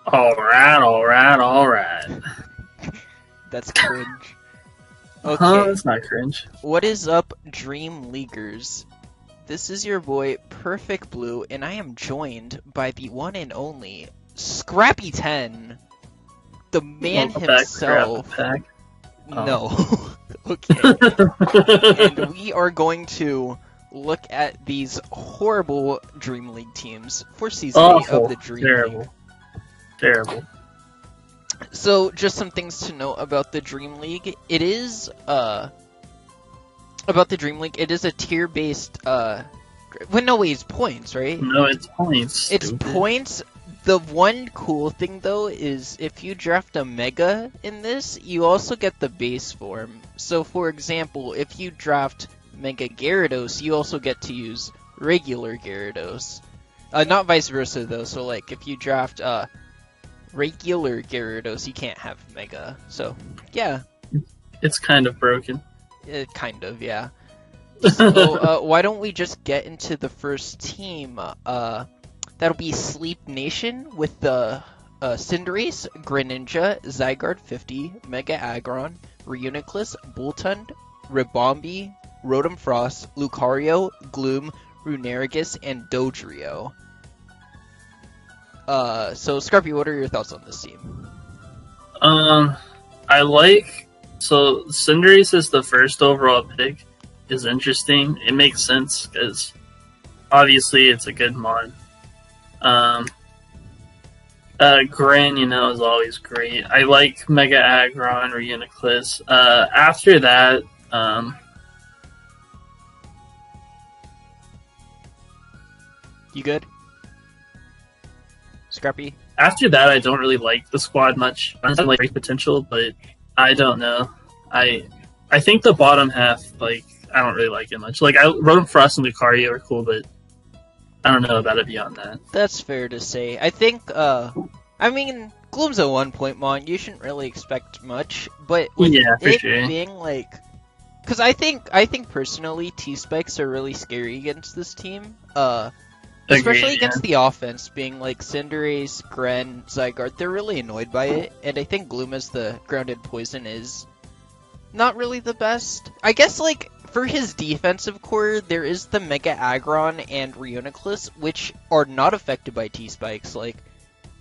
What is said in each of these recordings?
Alright. That's cringe. Huh? Okay, That's not cringe. what is up, Dream Leaguers? This is your boy, Perfect Blue, and I am joined by the one and only Scrappy10, the man Welcome back, himself. Scrap Pack. No. Okay. And we are going to look at these horrible Dream League teams for Season 8 Awful. of the Dream Terrible. League. Terrible. So, just some things to note about the Dream League. It is, about the Dream League, it is a tier-based, well, no, wait, it's points, right? No, it's points. It's stupid. points. The one cool thing, though, is if you draft a Mega in this, you also get the base form. So, for example, if you draft Mega Gyarados, you also get to use regular Gyarados. Not vice versa, though. So, like, if you draft regular Gyarados, you can't have Mega. So, yeah. It's kind of broken. Kind of, yeah. So, why don't we just get into the first team? That'll be Sleep Nation with the Cinderace, Greninja, Zygarde 50, Mega Aggron, Reuniclus, Boltund, Ribombee, Rotom Frost, Lucario, Gloom, Runerigus, and Dodrio. So Scrappy, what are your thoughts on this team? I like... So, Cinderace is the first overall pick. Is interesting. It makes sense, because obviously it's a good mod. Grin, is always great. I like Mega Aggron or Uniclus. After that, You good? Scrappy? after that, I don't really like the squad much. I have like great potential, but I don't know. I think the bottom half, like, I don't really like it much. Like, Rotom Frost and Lucario are cool, but I don't know about it beyond that. That's fair to say. I think, I mean, Gloom's a 1-point mon, you shouldn't really expect much, but with Yeah, for it sure. being like... Because I think personally, T-Spikes are really scary against this team. Especially Agreed, against the offense, being like Cinderace, Gren, Zygarde, they're really annoyed by it, and I think Gloom as the grounded poison is not really the best. I guess, like, for his defensive core, there is the Mega Aggron and Reuniclus, which are not affected by T-Spikes, like,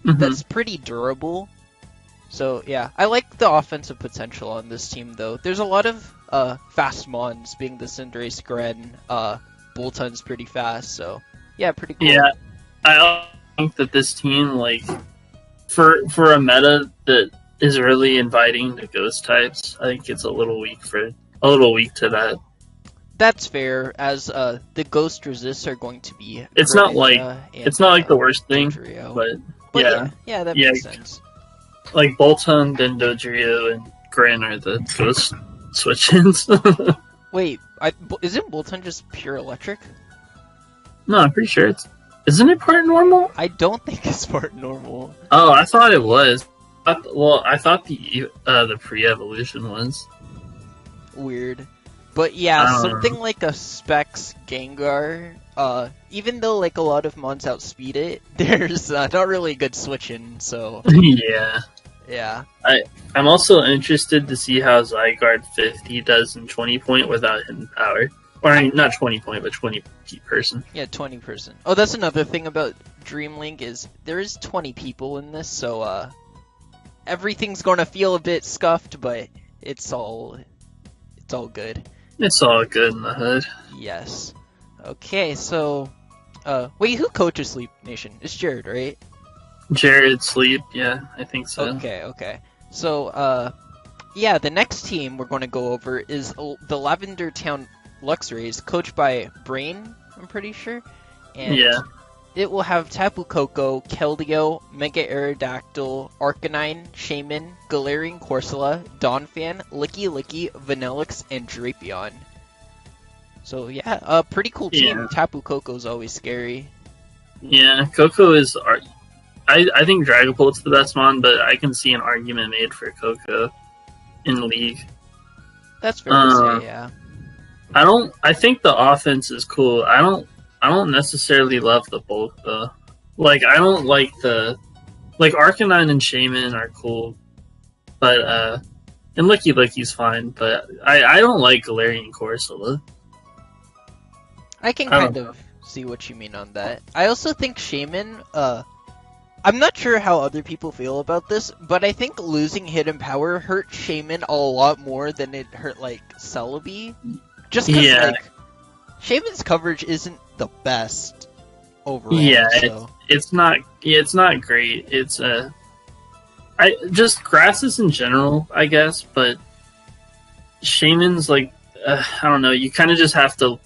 that's pretty durable. So, yeah, I like the offensive potential on this team, though. There's a lot of fast mons, being the Cinderace, Gren, Boltund's pretty fast, so... Yeah, pretty cool. Yeah, I think that this team, like, for a meta that is really inviting to ghost types, I think it's a little weak to that. That's fair, as the ghost resists are going to be. It's not like the worst thing, Dodrio. but yeah, that makes sense. Like Boltund and Dodrio and Grin are the ghost switch-ins. Wait, isn't Boltund just pure electric? No, I'm pretty sure isn't it part normal? I don't think it's part normal. Oh, I thought it was. I thought the pre-evolution was. Weird. But yeah, I don't something know. like a Specs Gengar, even though like a lot of mons outspeed it, there's not really a good switch-in, so... Yeah. Yeah. I'm also interested to see how Zygarde 50 does in 20 point without hidden power. Or, I mean, not 20 point, but 20 person. Yeah, 20 person. Oh, that's another thing about Dream League is there is 20 people in this, so everything's gonna feel a bit scuffed, but it's all good. It's all good in the hood. Yes. Okay, so wait, who coaches Sleep Nation? It's Jared, right? Jared Sleep, yeah, I think so. Okay. So yeah, the next team we're going to go over is the Lavender Town Luxrays, coached by Brain, I'm pretty sure. And Yeah. it will have Tapu Koko, Keldeo, Mega Aerodactyl, Arcanine, Shaman, Galarian Corsola, Donphan, Licky, Vanillix, and Drapion. So yeah, a pretty cool team. Yeah. Tapu Koko's always scary. Yeah, Coco is... I think Dragapult's the best mon, but I can see an argument made for Coco in League. That's fair to say, yeah. I think the offense is cool. I don't necessarily love the bulk though. Like, I don't like the Like Arcanine and Shaman are cool, but and Licky's fine, but I don't like Galarian Corsola. I can kind of see what you mean on that. I also think Shaman, I'm not sure how other people feel about this, but I think losing Hidden Power hurt Shaman a lot more than it hurt, like, Celebi. Just because, like, Shaman's coverage isn't the best overall. Yeah, so. it's not great. It's, just grasses in general, I guess, but Shaman's, like, I don't know, you kind of just have to,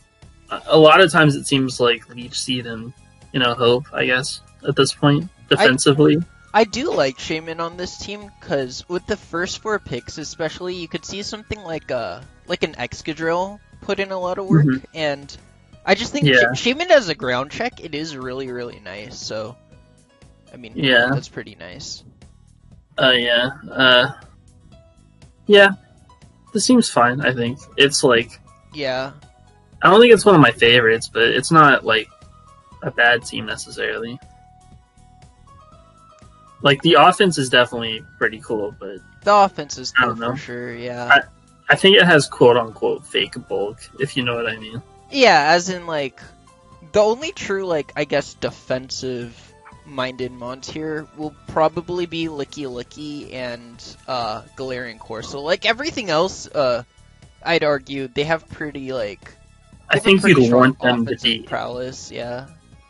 a lot of times it seems like Leech Seed and, Hope, I guess, at this point. Defensively, I do like Shaman on this team because with the first 4 picks, especially, you could see something like an Excadrill put in a lot of work, and I just think Shaman as a ground check, it is really, really nice. So, I mean, that's pretty nice. Yeah, this seems fine. I think it's like, I don't think it's one of my favorites, but it's not like a bad team necessarily. Like, the offense is definitely pretty cool, but... The offense is cool for sure, yeah. I think it has quote-unquote fake bulk, if you know what I mean. Yeah, as in, like, the only true, like, I guess, defensive-minded mons here will probably be Licky and Galarian Corso. Like, everything else, I'd argue, they have pretty, like... I think you'd want them to be... prowess, yeah.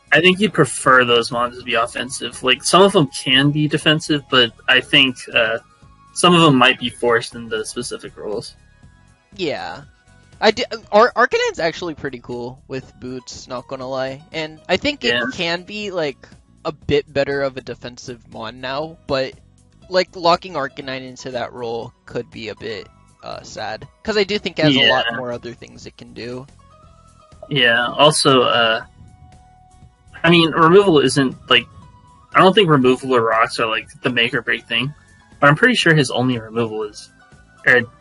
I think you'd prefer those mons to be offensive. Like, some of them can be defensive, but I think some of them might be forced into specific roles. Yeah. Arcanine's actually pretty cool with boots, not gonna lie. And I think it can be, like, a bit better of a defensive mon now, but, like, locking Arcanine into that role could be a bit sad. Because I do think it has a lot more other things it can do. Yeah, also, I mean, removal isn't, like... I don't think removal or rocks are, like, the make or break thing. But I'm pretty sure his only removal is...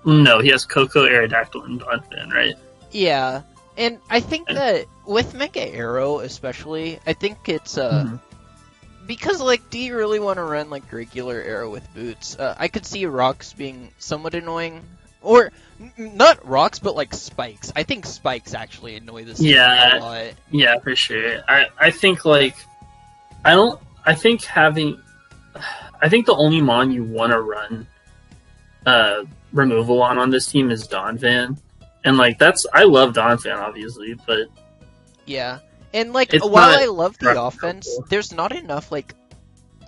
No, he has Coco, Aerodactyl, and Donphan, right? Yeah, and I think that with Mega Arrow, especially, I think it's, because, like, do you really want to run, like, regular Arrow with boots? I could see rocks being somewhat annoying. Or, not rocks, but, like, spikes. I think spikes actually annoy this team a lot. Yeah, for sure. I think, like... I think the only mon you want to run removal on this team is Donphan. And, like, I love Donphan, obviously, but... Yeah. And, like, while I love the offense, there's not enough, like,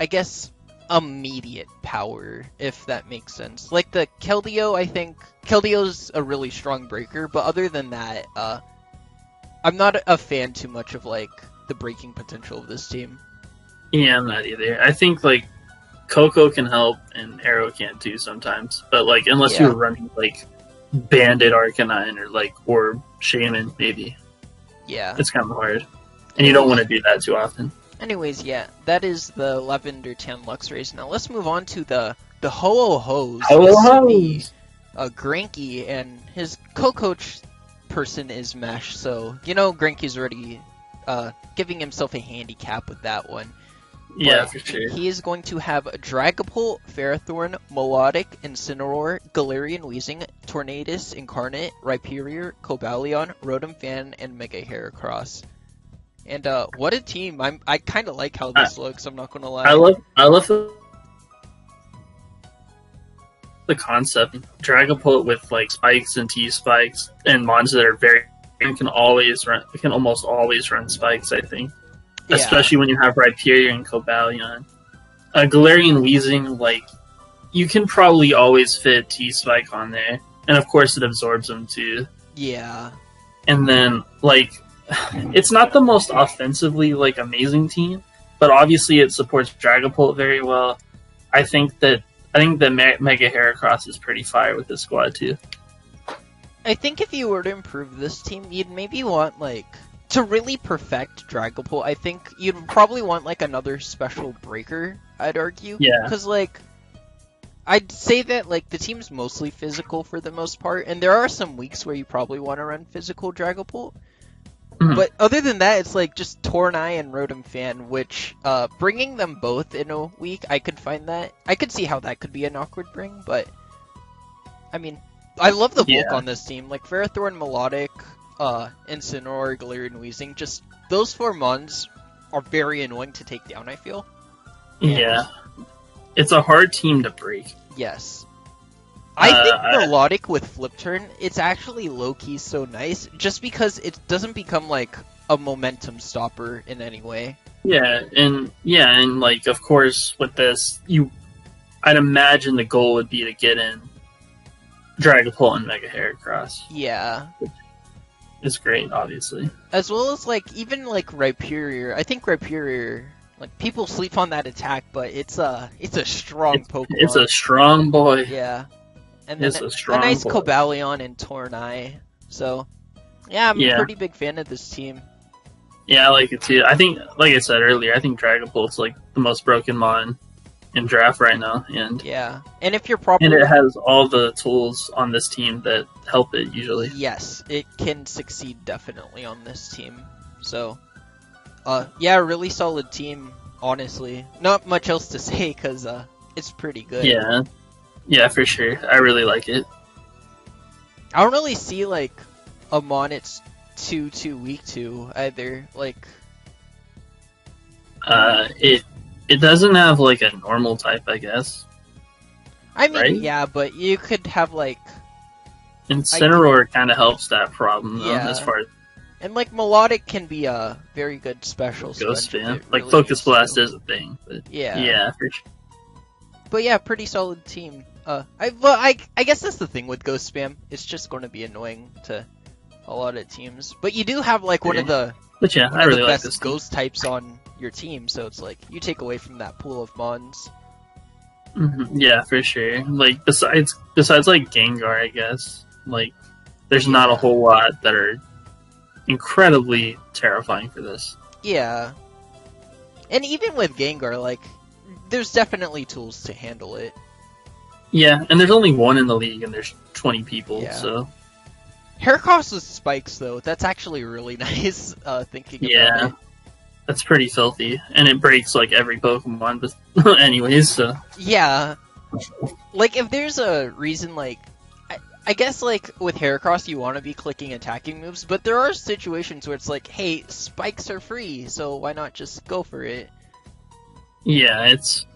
I guess, immediate power, if that makes sense. Like, the Keldeo, I think... Keldeo's a really strong breaker, but other than that, I'm not a fan too much of, like, the breaking potential of this team. Yeah, I'm not either. I think, like, Coco can help, and Arrow can too sometimes. But, like, unless you're running, like, Bandit Arcanine or Shaman, maybe. Yeah. It's kind of hard. And you don't want to do that too often. Anyways, that is the Lavender 10 Luxrays. Now let's move on to the Ho-Oh-Ho's. Ho-Oh-Ho's! Grankie, and his co-coach person is Mesh, so, Grankie's already giving himself a handicap with that one. Yeah, for sure. He is going to have Dragapult, Ferrothorn, Melodic, Incineroar, Galarian Weezing, Tornadus, Incarnate, Rhyperior, Cobalion, Rotom Fan, and Mega Heracross. And what a team! I kind of like how this looks. I'm not gonna lie. I love the concept. Dragapult with like spikes and T-spikes and mons that are can almost always run spikes. I think. Especially when you have Rhyperior and Cobalion. Galarian Weezing, like, you can probably always fit T-Spike on there. And of course it absorbs them too. Yeah. And then, like, it's not the most offensively, like, amazing team, but obviously it supports Dragapult very well. I think that Mega Heracross is pretty fire with this squad too. I think if you were to improve this team, you'd maybe want, like... To really perfect Dragapult, I think you'd probably want, like, another special breaker, I'd argue. Yeah. Because, like, I'd say that, like, the team's mostly physical for the most part, and there are some weeks where you probably want to run physical Dragapult. But other than that, it's like just Tornai and Rotom Fan, which bringing them both in a week, I could see how that could be an awkward bring, but I mean, I love the bulk on this team. Like Ferrothorn, Melodic, Incineroar, Galarian, Weezing, just those 4 mons are very annoying to take down, I feel. Yeah. It's a hard team to break. Yes. I think Melodic with Flip Turn, it's actually low-key so nice, just because it doesn't become, like, a momentum stopper in any way. Yeah, and like, of course, with this, I'd imagine the goal would be to get in Dragapult and Mega Heracross. Yeah. It's great, obviously. As well as, like, even, like, Rhyperior. I think Rhyperior, like, people sleep on that attack, but it's a strong Pokemon. It's a strong boy. Yeah. And then it's a nice boy. Cobalion and Tornai. So, yeah, I'm a pretty big fan of this team. Yeah, I like it too. I think, like I said earlier, I think Dragapult's like the most broken mon in draft right now, and if you're properly, and it has all the tools on this team that help it usually. Yes, it can succeed definitely on this team. So, really solid team. Honestly, not much else to say because it's pretty good. Yeah, for sure. I really like it. I don't really see like a mon it's too weak to either. Like, it doesn't have like a normal type, I guess. I mean, right? Yeah, but you could have like Incineroar kind of helps that problem though, as far as. And like Melodic can be a very good special Ghost Fan. Like really Focus Blast is a thing, but yeah, for sure. But yeah, pretty solid team. I guess that's the thing with Ghost Spam. It's just going to be annoying to a lot of teams. But you do have like one of the best Ghost types on your team, so it's like you take away from that pool of mons. Mm-hmm. Yeah, for sure. Like besides like Gengar, I guess. Like there's not a whole lot that are incredibly terrifying for this. Yeah. And even with Gengar, like there's definitely tools to handle it. Yeah, and there's only one in the league, and there's 20 people, so... Heracross with spikes, though, that's actually really nice, thinking about it. That's pretty filthy, and it breaks, like, every Pokemon, but anyways, so... Yeah. Like, if there's a reason, like... I guess, like, with Heracross, you want to be clicking attacking moves, but there are situations where it's like, hey, spikes are free, so why not just go for it? Yeah, it's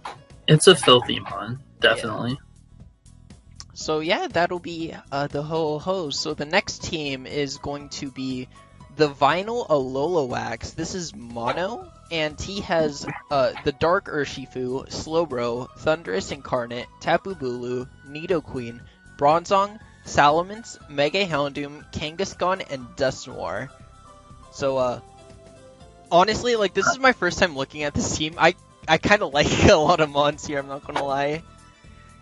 a filthy mon, definitely. Yeah. So yeah, that'll be the ho-ho. So the next team is going to be the Vinyl Alolowax. This is Mono, and he has the Dark Urshifu, Slowbro, Thundurus Incarnate, Tapu Bulu, Nidoqueen, Bronzong, Salamence, Mega Houndoom, Kangaskhan, and Dusknoir. So honestly, like this is my first time looking at this team. I kind of like a lot of mons here, I'm not gonna lie.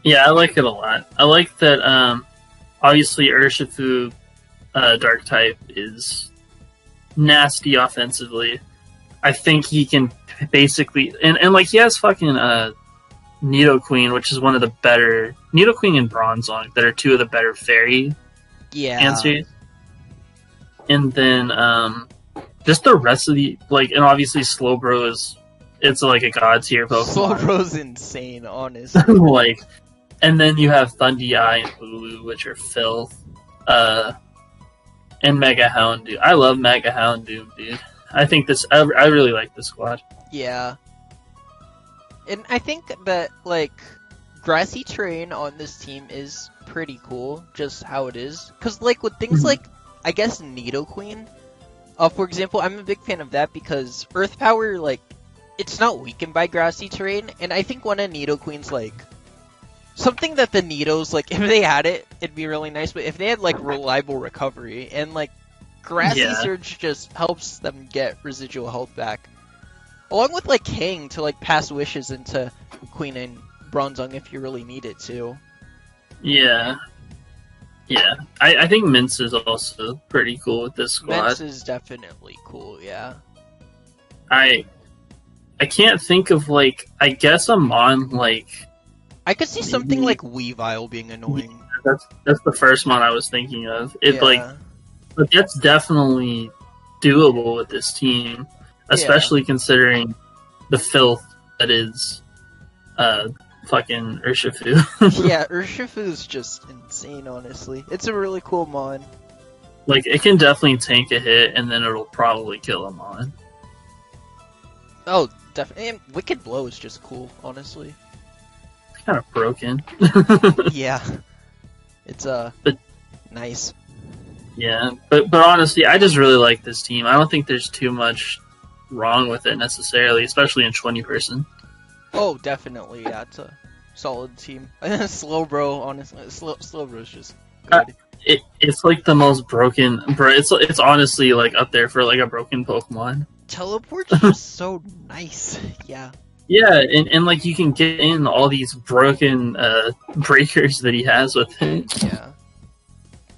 Yeah, I like it a lot. I like that, obviously Urshifu, Dark type, is nasty offensively. I think he can basically... And like, he has fucking, Nidoqueen, which is one of the better... Nidoqueen and Bronzong, that are two of the better fairy answers. And then, just the rest of the... Like, and obviously Slowbro is... It's like a god tier Pokemon. Slowbro's insane, honestly. Like... And then you have Thundee-Eye and Bulu, which are filth. And Mega Houndoom. I love Mega Houndoom, dude. I think this... I really like this squad. Yeah. And I think that, like, grassy terrain on this team is pretty cool, just how it is. Because, like, with things like, I guess, Nidoqueen, for example, I'm a big fan of that because Earth Power, like, it's not weakened by grassy terrain. And I think one of Nidoqueen's, like... Something that the Nidos, like, if they had it, it'd be really nice, but if they had, like, reliable recovery, and, like, Grassy Surge just helps them get residual health back. Along with, like, King to, like, pass wishes into Queen and Bronzong if you really need it to. Yeah. Yeah. I think Mince is also pretty cool with this squad. Mince is definitely cool, yeah. I can't think of, like, I guess a mon, like... I could see something like Weavile being annoying. That's the first one I was thinking of. But that's definitely doable with this team, especially considering the filth that is fucking Urshifu. Yeah, Urshifu's just insane, honestly. It's a really cool mon. Like, it can definitely tank a hit, and then it'll probably kill a mon. Oh, definitely. And Wicked Blow is just cool, honestly. It's kind of broken. Yeah. It's, nice. Yeah, but honestly, I just really like this team. I don't think there's too much wrong with it necessarily, especially in 20-person. Oh, definitely, yeah, it's a solid team. Slowbro, honestly, Slowbro's just good. It's like the most broken, bro. It's honestly like up there for like a broken Pokemon. Teleport's just so nice, yeah. Yeah, and like you can get in all these broken breakers that he has with it. Yeah.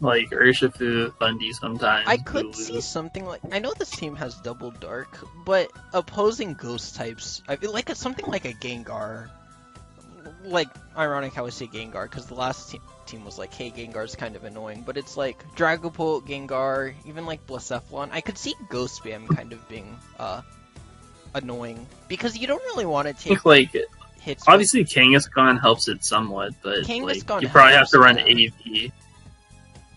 Like Urshifu, Fundy sometimes. I could Bulu. see something like, I know this team has double dark, but opposing ghost types, I feel like it's something like a Gengar. Like, ironic how I say Gengar, because the last team was like, hey, Gengar's kind of annoying, but it's like Dragapult, Gengar, even like Blacephalon. I could see Ghost Spam kind of being annoying, because you don't really want to take like hits. obviously Kangaskhan helps it somewhat, but like, Kangaskhan you probably have to run helps, AV.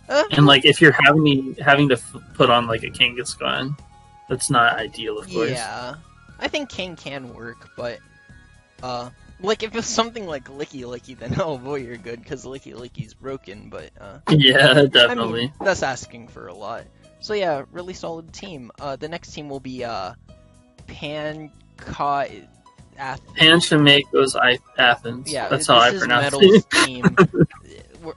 And like if you're having to put on like a Kangaskhan, that's not ideal, of course. Yeah, I think King can work, but like if it's something like Licky, then oh boy, you're good, because Licky's broken. But yeah, definitely. I mean, that's asking for a lot. So yeah, really solid team. The next team will be Panchamako's Athens. Yeah, that's how I this is pronounce Metal's it. team.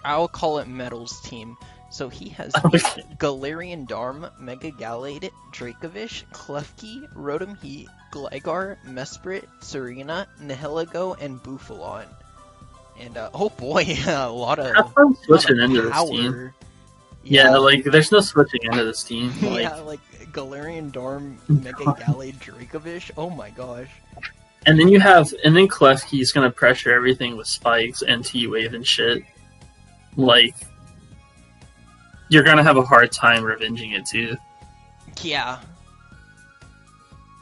I'll call it Metal's team. So he has Galarian Darm, Mega Gallade, Dracovish, Klefki, Rotom Heat, Gligar, Mesprit, Serena, Nihilego, and Buffalon. And oh boy, a lot of Have fun switching into this team. Yeah, like there's no switching into this team. Like, yeah, like Galarian Darm, Mega Gallade, Dracovish. Oh my gosh. and then Klefki's gonna pressure everything with spikes and T-Wave and shit. Like, you're gonna have a hard time revenging it too. Yeah.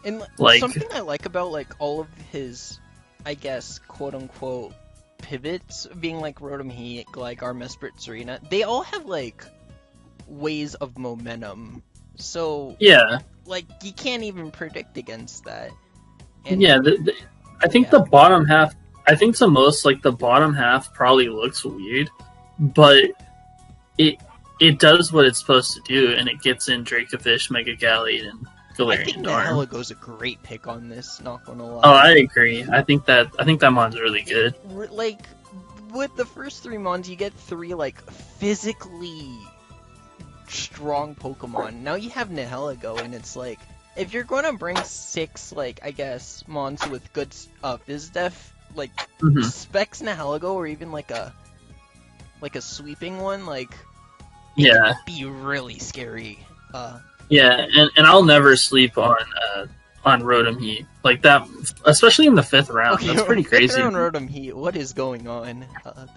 And like, something I like about like all of his, I guess, quote unquote pivots, being like Rotom Heat, Gligar, Mesprit, Serena, they all have like ways of momentum. So yeah, like you can't even predict against that. And, yeah, I think the bottom half. I think the most like the bottom half probably looks weird, but it does what it's supposed to do, and it gets in Dracovish, Mega Gallade, and Galarian I think Darm. Nihiligo's a great pick on this. Not gonna lie. Oh, I agree. I think that mon's really good. Like with the first three mons, you get three like physically strong Pokemon. Now you have Nihiligo, and it's like if you're going to bring 6, like I guess mons with good Fizdef, like Specs Nihiligo, or even like a sweeping one, like yeah, be really scary. Yeah, and I'll never sleep on Rotom Heat like that, especially in the 5th round. Okay, that's pretty crazy. 5th round Rotom Heat, what is going on?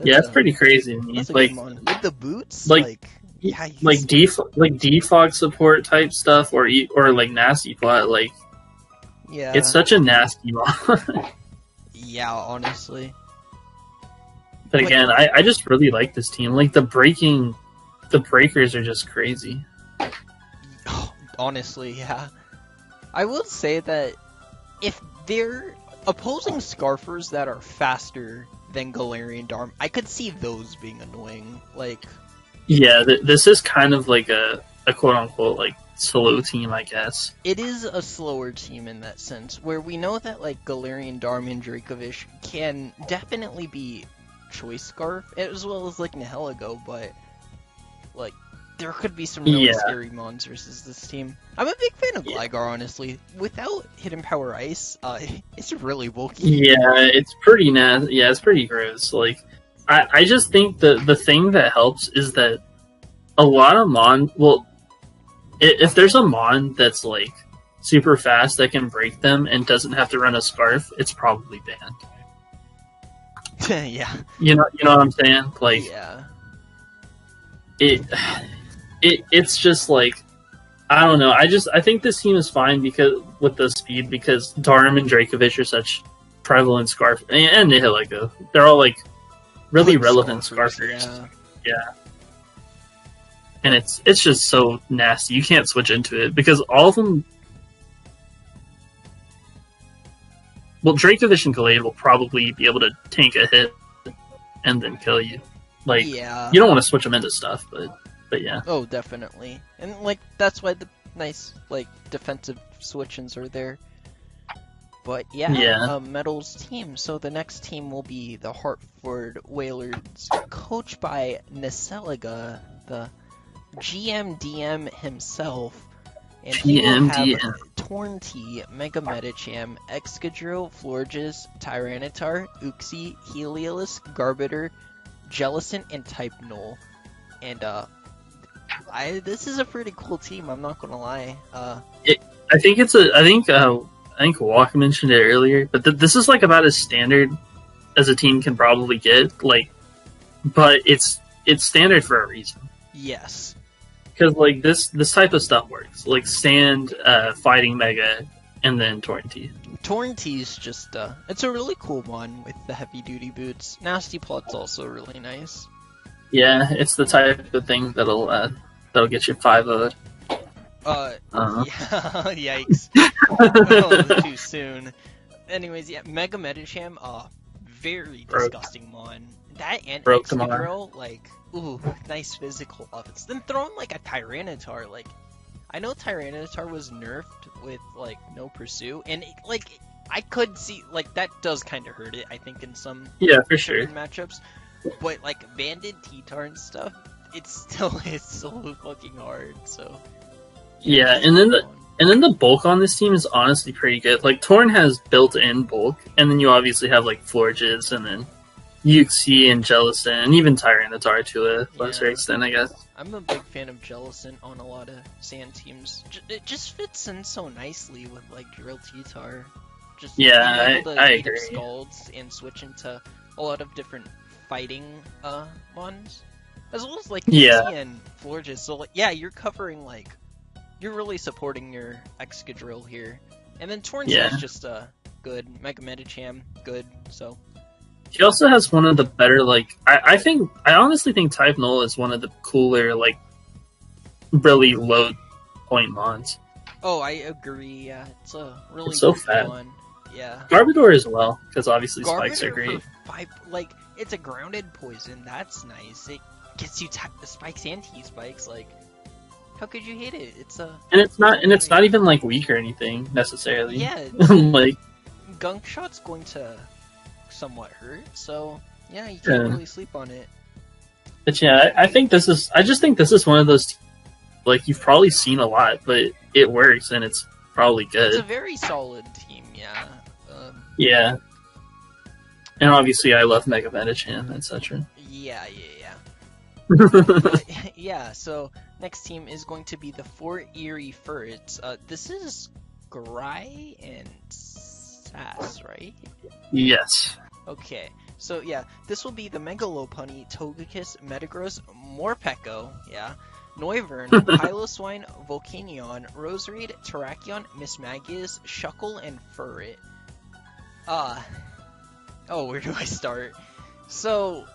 Yeah, it's pretty crazy to me. Like with the boots, like defog support type stuff, or like nasty plot. Like, yeah, it's such a nasty mod. Yeah, honestly. But again, I just really like this team. Like the breakers are just crazy. Honestly, yeah. I will say that if they're opposing Scarfers that are faster than Galarian Darm, I could see those being annoying. Like, yeah, this is kind of like a quote unquote like slow team, I guess. It is a slower team in that sense, where we know that like Galarian Darm and Dracovish can definitely be Choice Scarf, as well as like Nihiligo, but like there could be some really scary mons versus this team. I'm a big fan of Gligar, honestly. Without Hidden Power Ice, it's really bulky. Yeah, it's pretty nasty. Yeah, it's pretty gross. Like, I just think the thing that helps is that a lot of mon. Well, if there's a mon that's like super fast that can break them and doesn't have to run a Scarf, it's probably banned. Yeah. You know what I'm saying? Like, yeah. It's just like I don't know. I think this team is fine because with the speed because Darm and Dracovish are such prevalent Scarf and Nihilego. They're all like really relevant Scarfers. Yeah. And it's just so nasty. You can't switch into it because all of them. Well, Dracovish and Gallade will probably be able to tank a hit and then kill you. Like, you don't want to switch them into stuff, but yeah. Oh, definitely. And, like, that's why the nice, like, defensive switch-ins are there. But, Metal's team. So the next team will be the Hartford Whalers, coached by nseliga, the GMDM himself. And he will have Tornty, Mega Medicham, Excadrill, Florges, Tyranitar, Uxie, Helios, Garbiter, Jellicent, and Type Null. And this is a pretty cool team. I'm not gonna lie. I think Walker mentioned it earlier, but this is like about as standard as a team can probably get. Like, but it's standard for a reason. Yes. Because like this type of stuff works, like Stand, Fighting Mega, and then Tornty. Tornty's just it's a really cool one with the heavy duty boots. Nasty Plot's also really nice. Yeah, it's the type of thing that'll get you 5-0'd. Yeah, yikes. Oh, too soon. Anyways, yeah, Mega Medicham, very disgusting mon. That and Excadrill, like, ooh, nice physical offense. Then throw in, like, a Tyranitar, like, I know Tyranitar was nerfed with, like, no pursue, and, I could see, like, that does kind of hurt it, I think, in some for sure matchups, but, like, Banded T-Tar and stuff, it's still so fucking hard, so... Yeah, and then the bulk on this team is honestly pretty good. Like, Torn has built-in bulk, and then you obviously have, like, Florges, and then Uxie and Jellicent, and even Tyranitar to a lesser extent, I guess. I'm a big fan of Jellicent on a lot of sand teams. It just fits in so nicely with, like, Drill T-Tar. Just being able to beat up Scalds and switch into a lot of different fighting mons. As well as, like, Uxie and Florges. So, like, you're covering, like, you're really supporting your Excadrill here. And then Tornty's just good. Mega Medicham, good, so... He also has one of the better, like... I honestly think Type Null is one of the cooler, like, really low point mons. Oh, I agree, yeah. It's a really so good fat. one. Yeah. Garbodor as well, because obviously spikes are great. Like, it's a grounded poison, that's nice. It gets you spikes and T-spikes, like... How could you hate it? It's not even like weak or anything necessarily. Yeah, like Gunk Shot's going to somewhat hurt, so yeah, you can't really sleep on it. But yeah, I just think this is one of those like you've probably seen a lot, but it works and it's probably good. It's a very solid team, yeah. Yeah. And obviously I love Mega Medicham, etc. Yeah. Yeah, so next team is going to be the Fort Erie Ferrets. This is Gry and Sass, right? Yes. Okay, so yeah, this will be the Mega Lopunny, Togekiss, Metagross, Morpeko, Noivern, Piloswine, Volcanion, Roserade, Terrakion, Mismagius, Shuckle, and Furret. Where do I start? So...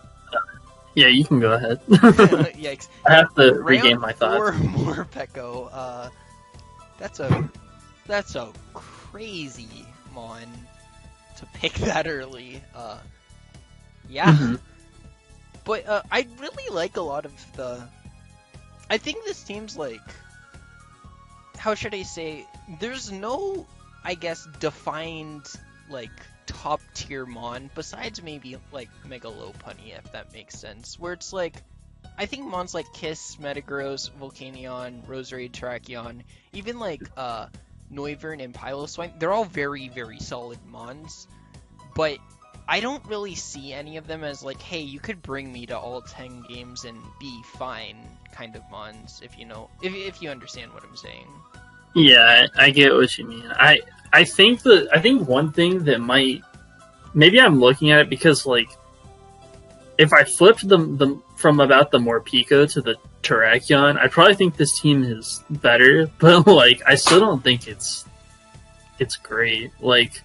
Yeah, you can go ahead. Yikes. I have to regain my thoughts. Or Morpeko. That's a crazy mon to pick that early. Mm-hmm. But I really like a lot of the... I think this team's like... How should I say? There's no, I guess, defined, like... top tier mon besides maybe like Mega Lopunny, if that makes sense, where it's like I think mons like Kiss, Metagross, Volcanion, Roserade, Terrakion, even like Noivern and Piloswine, they're all very, very solid mons, but I don't really see any of them as like, hey, you could bring me to all 10 games and be fine kind of mons, if you know, if you understand what I'm saying. Yeah, I get what you mean. I think one thing that maybe I'm looking at it because like if I flipped the from about the Morpeko to the Terrakion, I probably think this team is better, but like I still don't think it's great. Like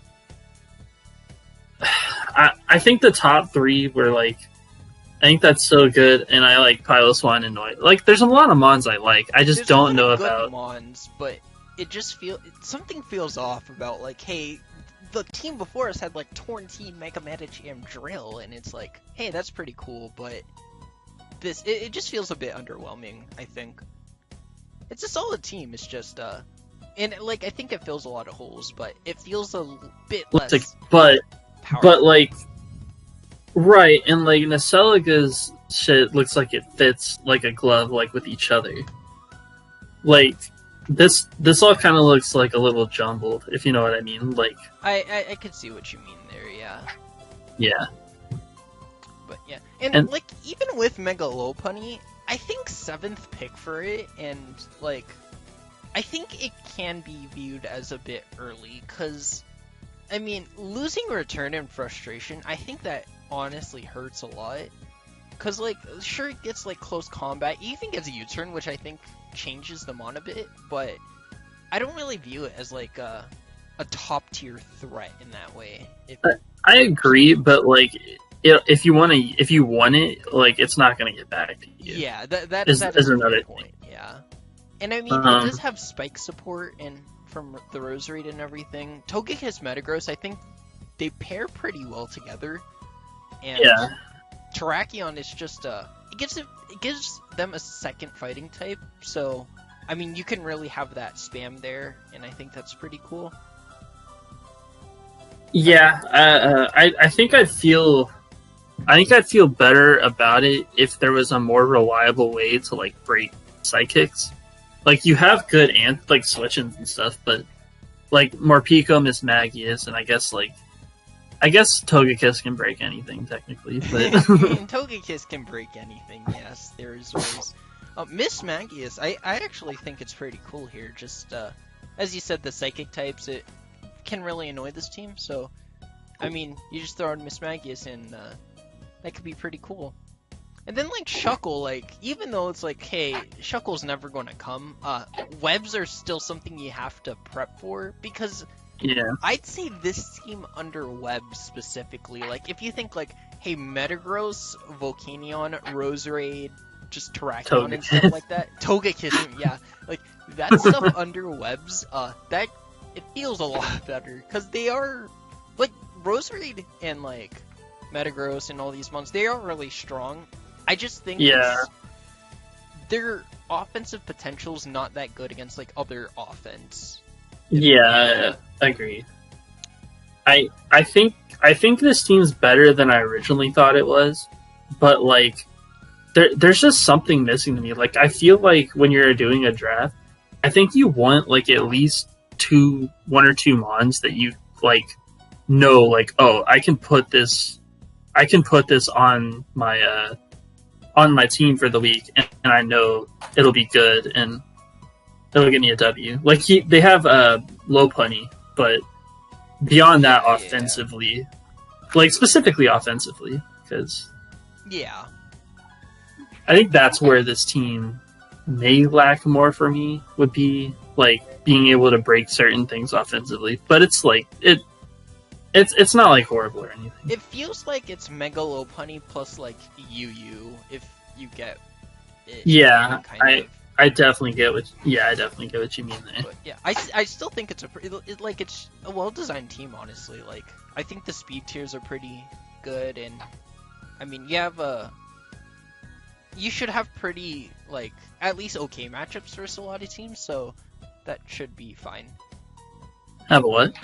I think the top three were like I think that's so good, and I like Piloswine and Noid. Like there's a lot of Mons I like. I just don't know about Mons, but it just something feels off about like, hey, the team before us had like Tornteed, Mega Medicham, Drill, and it's like, hey, that's pretty cool, but it just feels a bit underwhelming, I think. It's a solid team, it's just and like I think it fills a lot of holes, but it feels a bit less but powerful. like right, and like nseliga's shit looks like it fits like a glove, like with each other. Like this all kind of looks like a little jumbled, if you know what I mean. Like I could see what you mean there, yeah. Yeah. But yeah, and like even with Mega Lopunny, I think 7th pick for it, and like I think it can be viewed as a bit early, because I mean losing Return and Frustration, I think that honestly hurts a lot, because like sure it gets like close combat, it even gets a U-turn, which I think changes them on a bit, but I don't really view it as like a top tier threat in that way. I agree, but like if you want it, like it's not gonna get back to you. Yeah, that is another point. Yeah, and I mean it does have spike support and from the Roserade and everything. Togekiss Metagross, I think they pair pretty well together. And yeah. Terrakion is just it gives them a second fighting type, so I mean you can really have that spam there, and I think that's pretty cool. Yeah, I think I'd feel better about it if there was a more reliable way to like break psychics. Like you have good like switch-ins and stuff, but like Morpeko, Mismagius, and I guess Togekiss can break anything technically. But I mean, Togekiss can break anything. Yes, there is ways. Mismagius, I actually think it's pretty cool here. Just as you said, the psychic types it can really annoy this team. So I mean, you just throw in Mismagius and that could be pretty cool. And then like Shuckle, like even though it's like, hey, Shuckle's never going to come, webs are still something you have to prep for, because yeah, I'd say this team under webs specifically, like if you think like, hey, Metagross, Volcanion, Roserade, just Terrakion and stuff like that, Togekiss, yeah, like that stuff under webs, that it feels a lot better, because they are like Roserade and like Metagross and all these monsters, they are really strong. I just think their offensive potential's not that good against like other offense. Yeah, I agree. I think this team's better than I originally thought it was, but like there's just something missing to me. Like I feel like when you're doing a draft, I think you want like at least one or two mons that you like know, like, oh, I can put this on my team for the week, and I know it'll be good and it'll get me a W. Like they have Lopunny, but beyond that, offensively, like specifically offensively, because I think that's where this team may lack more for me, would be like being able to break certain things offensively. But it's like it's not like horrible or anything. It feels like it's Mega Lopunny plus like UU, if you get it. Yeah, I definitely get what you mean there. But yeah, I still think it's it's a well-designed team, honestly. Like I think the speed tiers are pretty good, and I mean you should have pretty like at least okay matchups versus a lot of teams, so that should be fine. Have a what?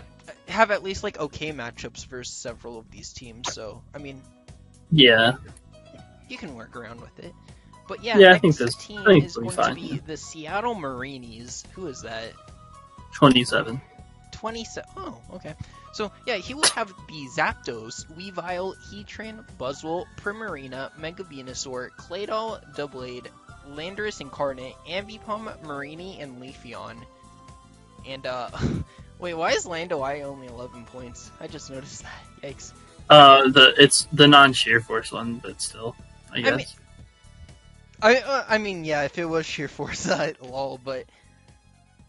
Have at least like okay matchups versus several of these teams, so I mean, yeah, you can work around with it. But yeah, I think this team is going to be the Seattle Marinis. Who is that? 27. 27. Oh, okay. So yeah, he will have the Zapdos, Weavile, Heatran, Buzzwole, Primarina, Mega Venusaur, Claydol, Doublade, Landorus Incarnate, Ambipom, Marini, and Leafeon. And wait, why is Landoi only 11 points? I just noticed that. Yikes. It's the non-Sheer Force one, but still, I guess. I mean, yeah, if it was sheer foresight, lol, but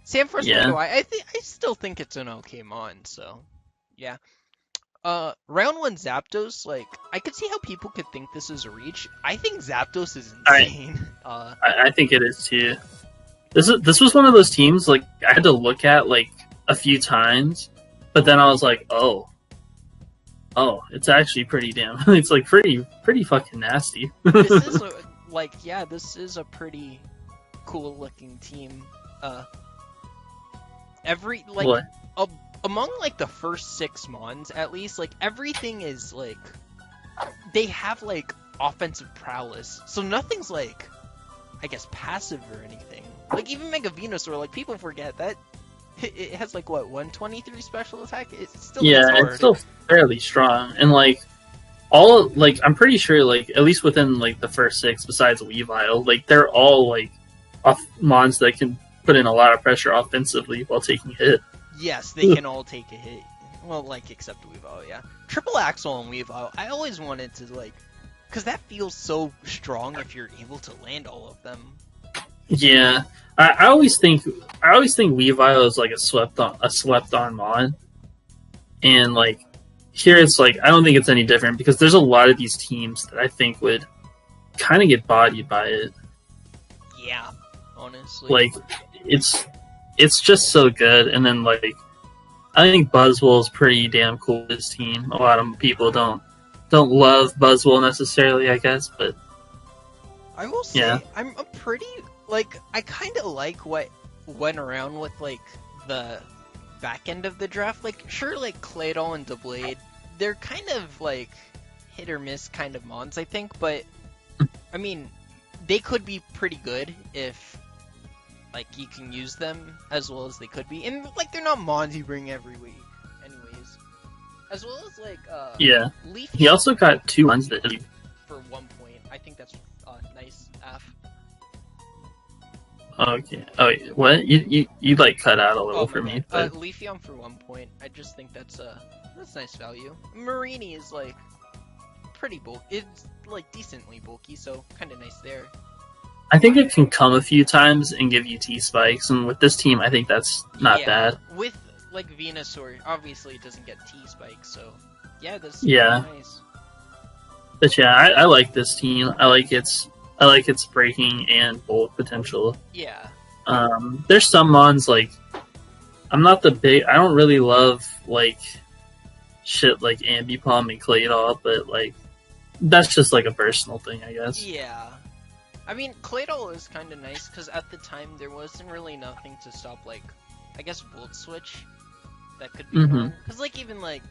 Samforce Yeah. I still think it's an okay mon, so yeah. Round one Zapdos, like, I could see how people could think this is a reach. I think Zapdos is insane. I think it is too. This was one of those teams like I had to look at like a few times, but then I was like, oh, it's actually pretty damn. It's like pretty fucking nasty. This is this is a pretty cool looking team. Every like What? among like the first 6 mons at least, like everything is like they have like offensive prowess, so nothing's like I guess passive or anything. Like even Mega Venusaur, like people forget that it has like what 123 special attack. It's still It's still fairly strong, and like all like I'm pretty sure like at least within like the first 6, besides Weavile, like they're all like off mons that can put in a lot of pressure offensively while taking hit. Yes, they can all take a hit. Well, like except Weavile, yeah. Triple Axle and Weavile, I always wanted to like, because that feels so strong if you're able to land all of them. Yeah, I always think Weavile is like a slept on mon, and like here it's like I don't think it's any different because there's a lot of these teams that I think would kind of get bodied by it. Yeah, honestly. Like it's just so good, and then like I think Buzzwole is pretty damn cool with this team. A lot of people don't love Buzzwole necessarily, I guess, but I will say yeah. I'm a pretty like I kind of like what went around with like the back end of the draft. Like sure, like Claydol and Doublade, they're kind of like hit or miss kind of mons, I think, but I mean they could be pretty good if like you can use them as well as they could be, and like they're not mons you bring every week, anyways. As well as like Yeah. Leaf. He also got 2 ones that for 1 point. I think that's nice. F. Okay. Oh, what? You like cut out a little for me. But... Leafeon for 1 point. I just think that's nice value. Marini is like pretty bulky. It's like decently bulky, so kind of nice there. I think it can come a few times and give you T-spikes, and with this team, I think that's not bad. With like Venusaur, obviously it doesn't get T-spikes, so yeah, that's nice. But yeah, I like this team. I like its breaking and bulk potential. Yeah. There's some mons like I don't really love like shit like Ambipom and Claydol, but like that's just like a personal thing, I guess. Yeah. I mean, Claydol is kind of nice because at the time there wasn't really nothing to stop like, I guess Volt Switch. That could be because like even like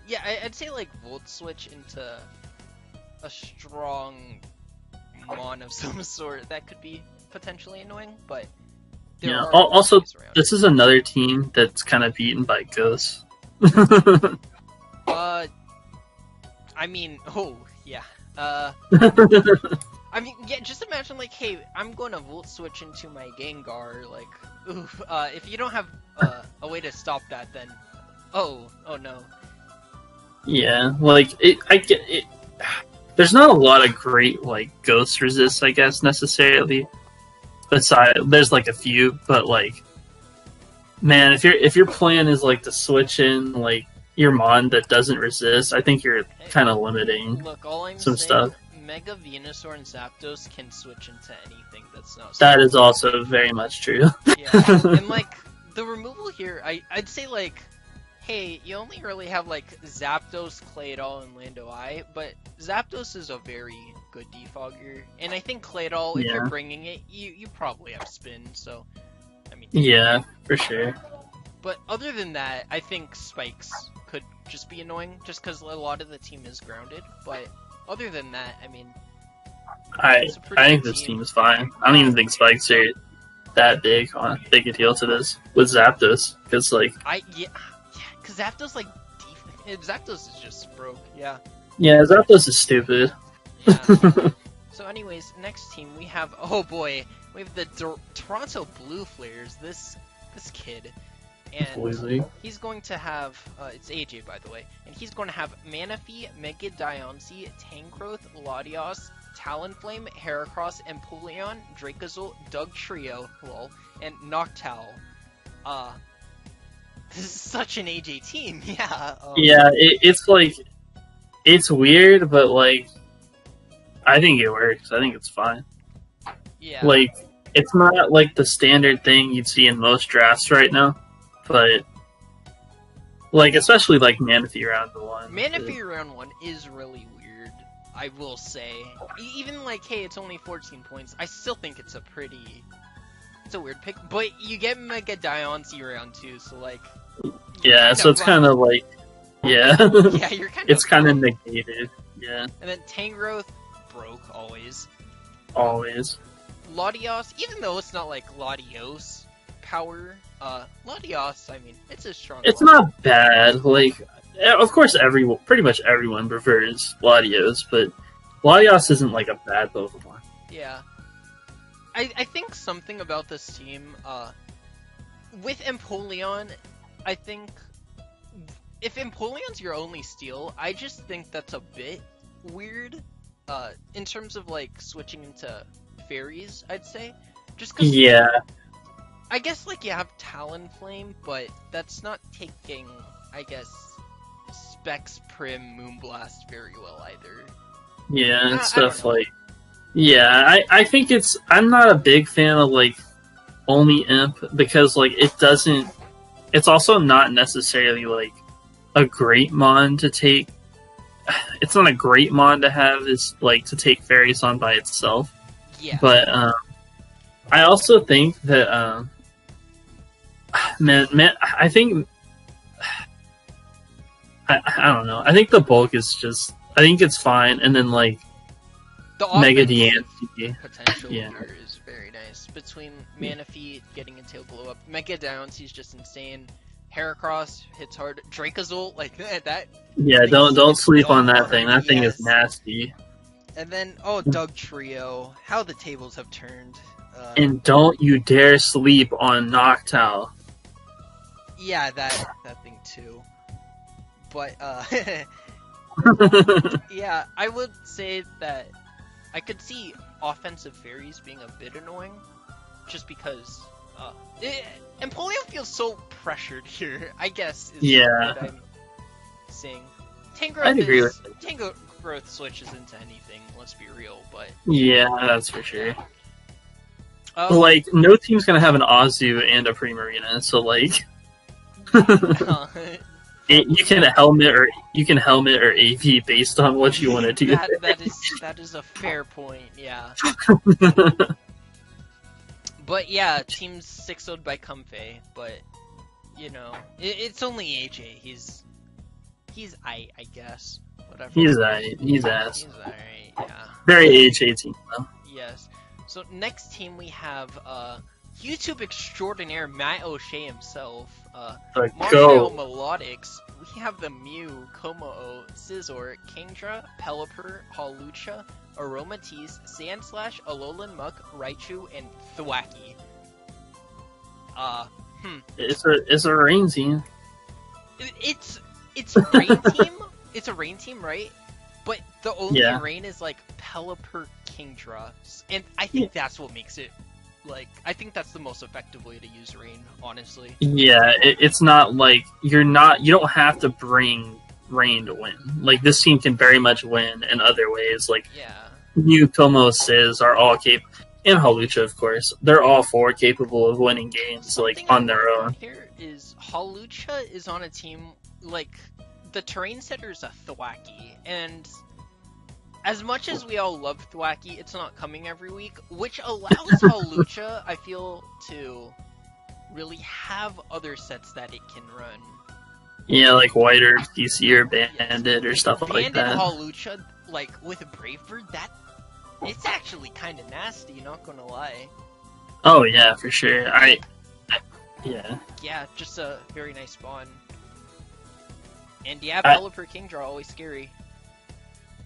I'd say like Volt Switch into a strong mon of some sort that could be potentially annoying, but yeah. Also, this is another team that's kind of beaten by Ghosts. I mean, oh yeah. I mean, yeah. Just imagine like, hey, I'm going to Volt Switch into my Gengar. Like, oof. If you don't have a way to stop that, then oh no. Yeah, like I get it. There's not a lot of great like ghost resists, I guess, necessarily. Besides, there's like a few, but like, man, if your plan is like to switch in like your mon that doesn't resist, I think you're kind of limiting some stuff. Mega Venusaur and Zapdos can switch into anything that's not. That is also very much true. Yeah, and like the removal here, I'd say like, hey, you only really have like Zapdos, Claydol, and Landoi, but Zapdos is a very good defogger, and I think Claydol, if you're bringing it, you probably have spin, so I mean. Yeah, for sure. But other than that, I think Spikes could just be annoying, just because a lot of the team is grounded, but other than that, I mean, I think this team is fine. I don't even think Spikes are that big a deal to this with Zapdos, because like because Zapdos like Zapdos is just broke. Yeah, Zapdos is stupid. Yeah. So anyways, next team we have we have the Toronto Blue Flares. This kid. And he's going to have, it's AJ by the way, and he's going to have Manaphy, Mega Diancie, Tangrowth, Latios, Talonflame, Heracross, Empoleon, Dracozolt, Doug Trio, lol, and Noctowl. This is such an AJ team, yeah. Yeah, it's like, it's weird, but like, I think it works. I think it's fine. Yeah. Like, it's not like the standard thing you'd see in most drafts right now, but like, especially like Manaphy round 1. Manaphy round 1 is really weird, I will say. Even like, hey, it's only 14 points, I still think it's a weird pick, but you get Mega Diancie round 2, so like... Yeah, so it's kind of like... Yeah. Yeah, you're kind of... It's kind of negated, yeah. And then Tangrowth, broke, always. Always. Latios, even though it's not like Latios power, Latios, I mean, it's a strong... It's not bad, like... Of course, pretty much everyone prefers Latios, but Latios isn't like a bad Pokemon. Yeah. I think something about this team, with Empoleon, I think if Empoleon's your only steal, I just think that's a bit weird, in terms of like switching into fairies, I'd say. Just cause yeah. I guess like you have Talonflame, but that's not taking, I guess, Specs, Prim, Moonblast very well either. Yeah, and stuff like... Yeah, I think I'm not a big fan of, like, only Imp, because, like, it doesn't... It's also not necessarily, like, a great mon to take... It's not a great mon to have, is, like, to take fairies on by itself. Yeah. But, I also think that, man, I think... I don't know. I think the bulk is just... I think it's fine, and then, like, the Mega Diancie potential here is very nice. Between Manaphy getting a tail blow up, Mega Diancie is just insane. Heracross hits hard. Dracozolt, like that. Yeah, don't sleep on that thing. That thing is nasty. And then Doug Trio. How the tables have turned. And don't you dare sleep on Noctowl. Yeah, that thing too. But yeah, I would say that I could see offensive fairies being a bit annoying, just because Empoleon feels so pressured here, I guess, is what I'm saying. Tangrowth switches into anything, let's be real, but... Yeah, that's for sure. Like, no team's gonna have an Azu and a Primarina, so like... You can helmet or AV based on what you want to do. That is a fair point, yeah. But yeah, team's 6-0'd by Comfey, but you know, it's only AJ. He's I guess. Whatever. He's ass. He's alright, yeah. Very AJ team though. Yes. So next team we have YouTube extraordinaire Matt O'Shea himself, Marshall Melodics. We have the Mew, Como-O, Scizor, Kingdra, Pelipper, Hawlucha, Aromatisse, Sandslash, Alolan Muck, Raichu, and Thwackey. It's a rain team. It's a rain team. It's a rain team, right? But the only rain is like Pelipper, Kingdra, and I think that's what makes it. Like, I think that's the most effective way to use rain, honestly. Yeah, it's not like you don't have to bring rain to win. Like, this team can very much win in other ways. Like, Mew, Como, Sizz are all capable, and Hawlucha, of course. They're all four capable of winning games, like, on their own. Here is Hawlucha is on a team, like, the terrain setter is a Thwackey, and as much as we all love Thwackey, it's not coming every week, which allows Hawlucha, I feel, to really have other sets that it can run. Yeah, like White Earth, DC, or Bandit, or stuff like that. Bandit Hawlucha, like, with Brave Bird, it's actually kind of nasty, not gonna lie. Oh yeah, for sure. Yeah. Yeah, just a very nice spawn. And yeah, Pelipper Kingdra, always scary.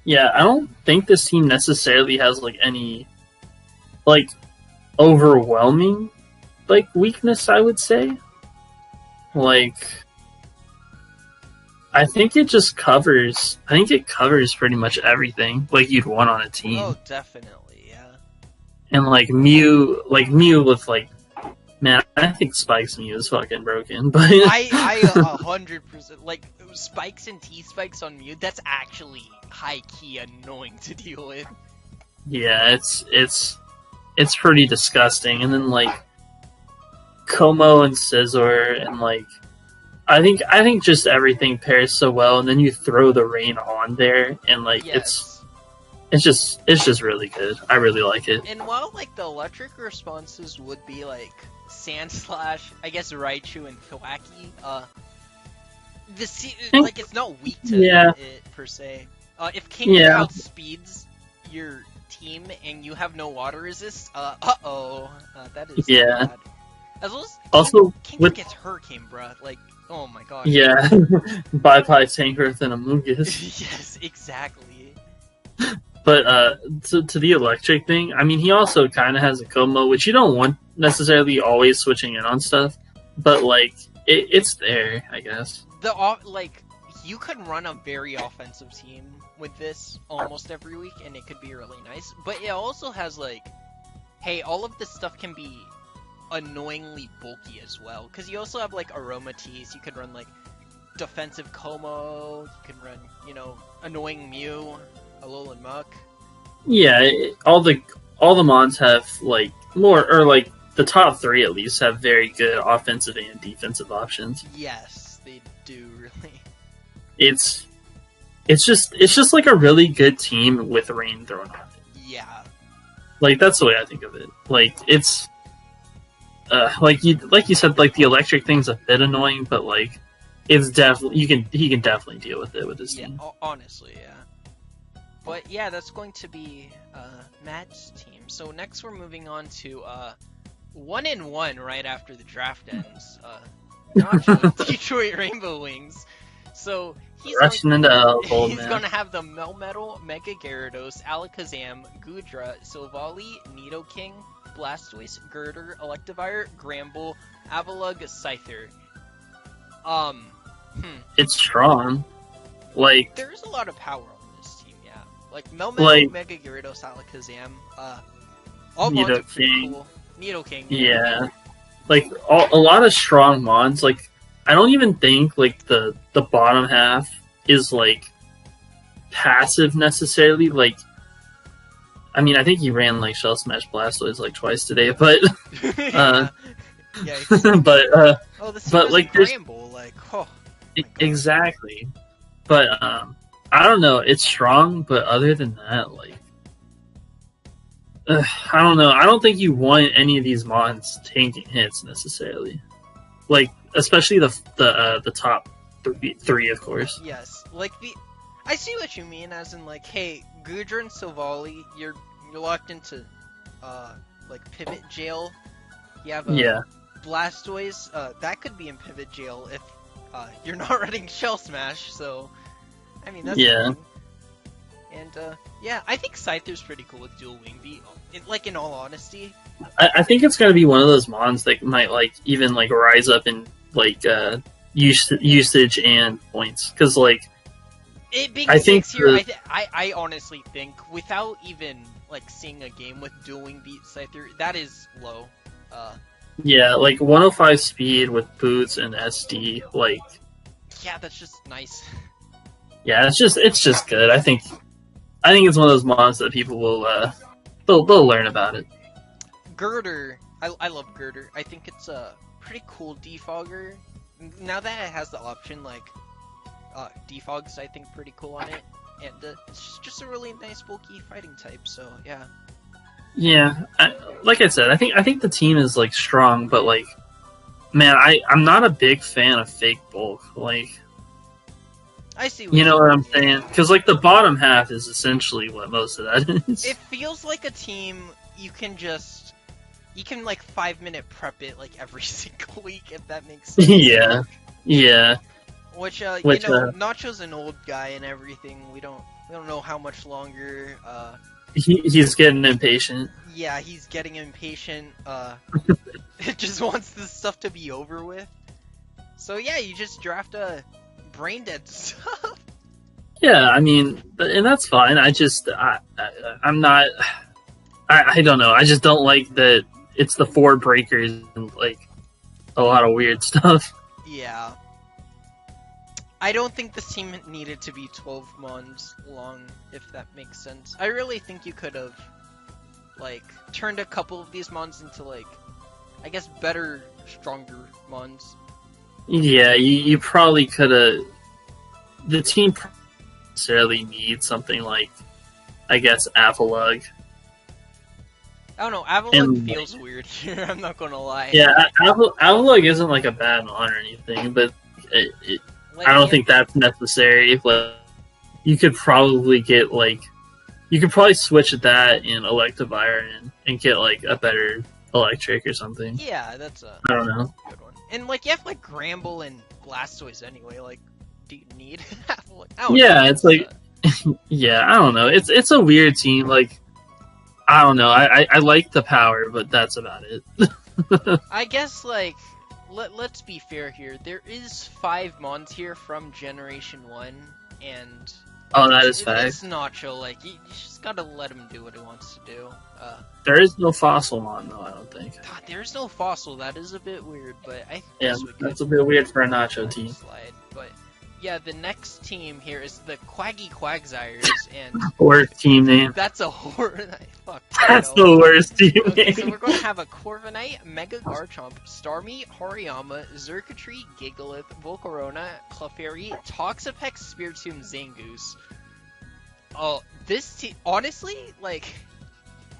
Yeah, I don't think this team necessarily has, like, any, like, overwhelming, like, weakness, I would say. Like, I think it just covers. I think it covers pretty much everything like you'd want on a team. Oh, definitely, yeah. And Mew with like, man, I think Spike's Mew is fucking broken. But I 100% like spikes and T-spikes on Mew. That's actually high key annoying to deal with. yeah, it's pretty disgusting. And then like Como and Scizor and like. I think just everything pairs so well, and then you throw the rain on there, and like Yes. it's just really good. I really like it. And while like the electric responses would be like Sand Slash, I guess Raichu and Thwacky, like it's not weak to it per se. If King outspeeds your team and you have no water resist, that is bad. As well as also King gets Hurricane Breath, like. Oh my god. Yeah. Bypass Tangrowth and Amoonguss. Yes, exactly. But to the electric thing, I mean, he also kind of has a Como, which you don't want necessarily always switching in on stuff, but like it's there, I guess. You could run a very offensive team with this almost every week, and it could be really nice. But it also has like, hey, all of this stuff can be annoyingly bulky as well, because you also have like Aromatisse. You could run like defensive Como. You can run, annoying Mew, Alolan Muck. Yeah, all the mons have like more, or like the top three at least have very good offensive and defensive options. Yes, they do really. It's just like a really good team with rain thrown on it. Yeah. Like that's the way I think of it. Like it's. Like you said, like the electric thing's a bit annoying, but like it's definitely he can definitely deal with it with his team. Honestly, yeah. But yeah, that's going to be Matt's team. So next we're moving on to 1-1 right after the draft ends. Nacho, Detroit Rainbow Wings. So he's rushing into he's gonna have the Melmetal, Mega Gyarados, Alakazam, Gudra, Silvally, Nidoking, Blastoise, Girder, Electivire, Gramble, Avalugg, Scyther. It's strong. Like there's a lot of power on this team, yeah. Like Melmetal, Mega Gyarados, Alakazam, all mons are pretty cool. Nidoking. Yeah. Like a lot of strong mons. Like I don't even think like the bottom half is like passive necessarily. Like I mean, I think he ran like Shell Smash Blastoise like twice today, but but like Gramble, like exactly. But I don't know. It's strong, but other than that, like I don't know. I don't think you want any of these mons tanking hits necessarily. Like especially the top three, of course. Yes, like I see what you mean, as in like, hey, Gudra and Silvally, you're locked into like pivot jail. You have Blastoise, that could be in pivot jail if you're not running Shell Smash. So, I mean that's fun. And I think Scyther's pretty cool with dual wing beat. Like in all honesty, I think it's gonna be one of those mons that might like even like rise up in like usage and points, because like. It being 6 here, I honestly think, without even like seeing a game with dual wing beat Scyther, that is low. Yeah, like 105 speed with boots and SD, like. Yeah, that's just nice. Yeah, it's just good. I think it's one of those mons that people will they'll learn about it. Girder, I love Girder. I think it's a pretty cool defogger. Now that it has the option, like. Defog's, I think, pretty cool on it, and it's just a really nice bulky fighting type. So yeah. Yeah, like I said, I think the team is like strong, but like, man, I'm not a big fan of fake bulk. Like, I see. You know what I'm saying? Because like the bottom half is essentially what most of that is. It feels like a team you can like 5-minute prep it like every single week, if that makes sense. Yeah. Which Nacho's an old guy and everything. We don't know how much longer. He's getting impatient. Yeah, he's getting impatient. It just wants this stuff to be over with. So yeah, you just draft a brain dead stuff. Yeah, I mean, and that's fine. I'm not. I don't know. I just don't like that it's the 4 breakers and like a lot of weird stuff. Yeah. I don't think this team needed to be 12 mons long, if that makes sense. I really think you could have, like, turned a couple of these mons into, like, I guess better, stronger mons. Yeah, you probably could have. The team necessarily needs something like, I guess, Avalug. I don't know, Avalug feels weird here, I'm not gonna lie. Yeah, Avalug isn't like a bad mon or anything, but I don't think that's necessary. Like, you could probably get like, you could probably switch that in Electivire and get like a better electric or something. Yeah, that's a I don't know. Good one. And like you have like Gramble and Blastoise anyway. Like, do you need Avalug? Yeah, it's like, yeah, I don't know. It's a weird team. Like, I don't know. I like the power, but that's about it. I guess like. Let's be fair here. There is 5 mons here from Generation 1, and... Oh, that is fact. It's Nacho, like, you just gotta let him do what he wants to do. There is no fossil mon, though, I don't think. God, there's no fossil. That is a bit weird, but I Yeah, guess we could that's a bit weird for a Nacho team. Slide. But, yeah, the next team here is the Quaggy Quagsires, and... Worst team name. That's a horror... Fuck. That's the worst team Okay, name. so we're going to have a Corviknight, Mega Garchomp, Starmie, Hariyama, Xurkitree, Gigalith, Volcarona, Clefairy, Toxapex, Spiritomb, Zangoose. Oh, this team... Honestly, like...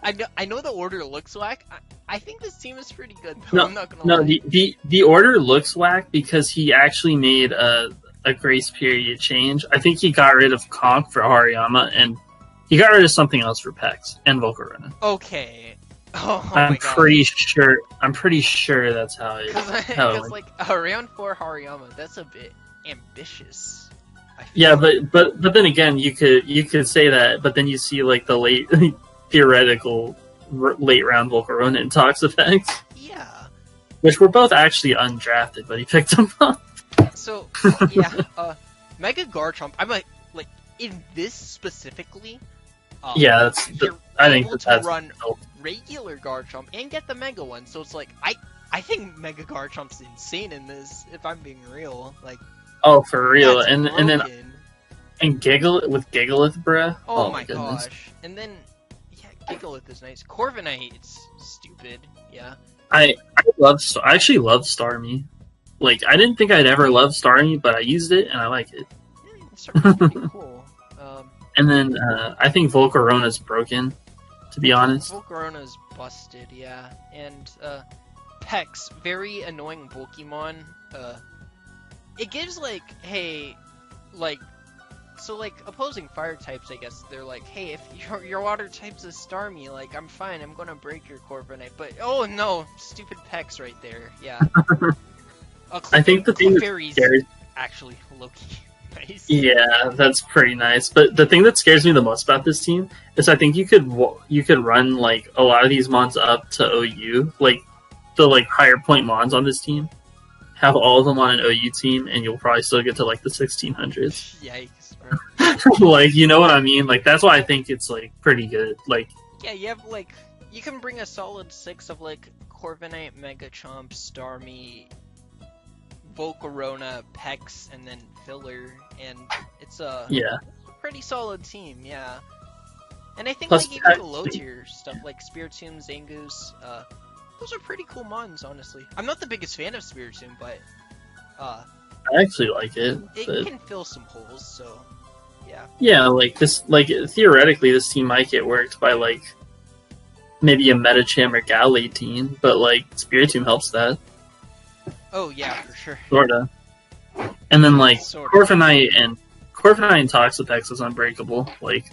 I know the order looks whack. I think this team is pretty good, though. No, I'm not gonna lie. the order looks whack because he actually made a grace period change. I think he got rid of Conk for Hariyama, and he got rid of something else for Pex and Volcarona. Okay. Oh I'm my God. pretty sure that's how it. Because like around 4 Hariyama, that's a bit ambitious. Yeah, but then again, you could say that, but then you see like the late theoretical late round Volcarona and Toxapex. Yeah. Which were both actually undrafted, but he picked them up. So yeah, Mega Garchomp. I'm like in this specifically. Yeah, I think able to that's run regular Garchomp and get the Mega one. So it's like I think Mega Garchomp's insane in this. If I'm being real, like. Oh, for real, and broken. then Gigalith, bruh. Oh my goodness. gosh, and then yeah, Gigalith is nice. Corviknight, it's stupid. Yeah. I actually love Starmie. Like, I didn't think I'd ever love Starmie, but I used it and I like it. Yeah, Starmie's pretty cool. And then I think Volcarona's broken, to be honest. Volcarona's busted, yeah. And Pex, very annoying Pokemon. It gives like, hey, like, so like opposing fire types, I guess they're like, hey, if your water type's a Starmie, like I'm fine, I'm gonna break your Corviknight. But oh no, stupid Pex right there, yeah. I think the thing that scares actually low-key nice. Yeah, that's pretty nice. But the thing that scares me the most about this team is I think you could run like a lot of these mons up to OU, like the like higher point mons on this team. Have all of them on an OU team, and you'll probably still get to like the 1600s. Yikes, bro. Like, you know what I mean? Like, that's why I think it's like pretty good. Like, yeah, you have like you can bring a solid 6 of like Corviknight, Megachomp, Starmie, Volcarona, Pex, and then Filler, and it's a pretty solid team, yeah. And I think plus, like even the low tier stuff like Spiritomb, Zangoose, those are pretty cool mons, honestly. I'm not the biggest fan of Spiritomb, but I actually like it. It can fill some holes, so yeah. Yeah, like this, like theoretically, this team might get worked by like maybe a Metacham or Gallade team, but like Spiritomb helps that. Oh yeah, for sure. Sorta. And then like Corviknight and Toxapex is unbreakable. Like.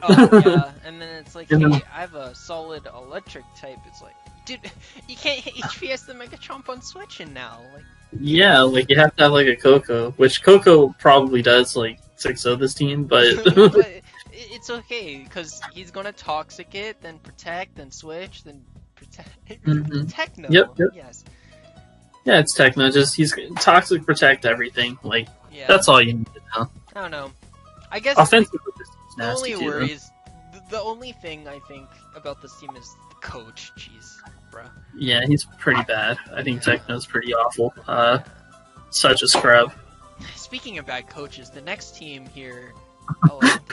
Oh yeah, and then it's like, hey, I have a solid electric type. It's like, dude, you can't hit HPS the Megachomp on switching now. Like. Yeah, like you have to have like a Coco, which Coco probably does like 6-0 this team, but. But it's okay because he's gonna Toxic it, then Protect, then Switch, then Protect. Techno. Yep. Yes. Yeah, it's Techno. Just he's Toxic Protect everything. Like Yeah. That's all you need to know. I don't know. I guess Offensively, this team's the nasty only too. worry is the only thing I think about this team is the coach. Jeez, bruh. Yeah, he's pretty bad. I think Techno's pretty awful. Such a scrub. Speaking of bad coaches, the next team here.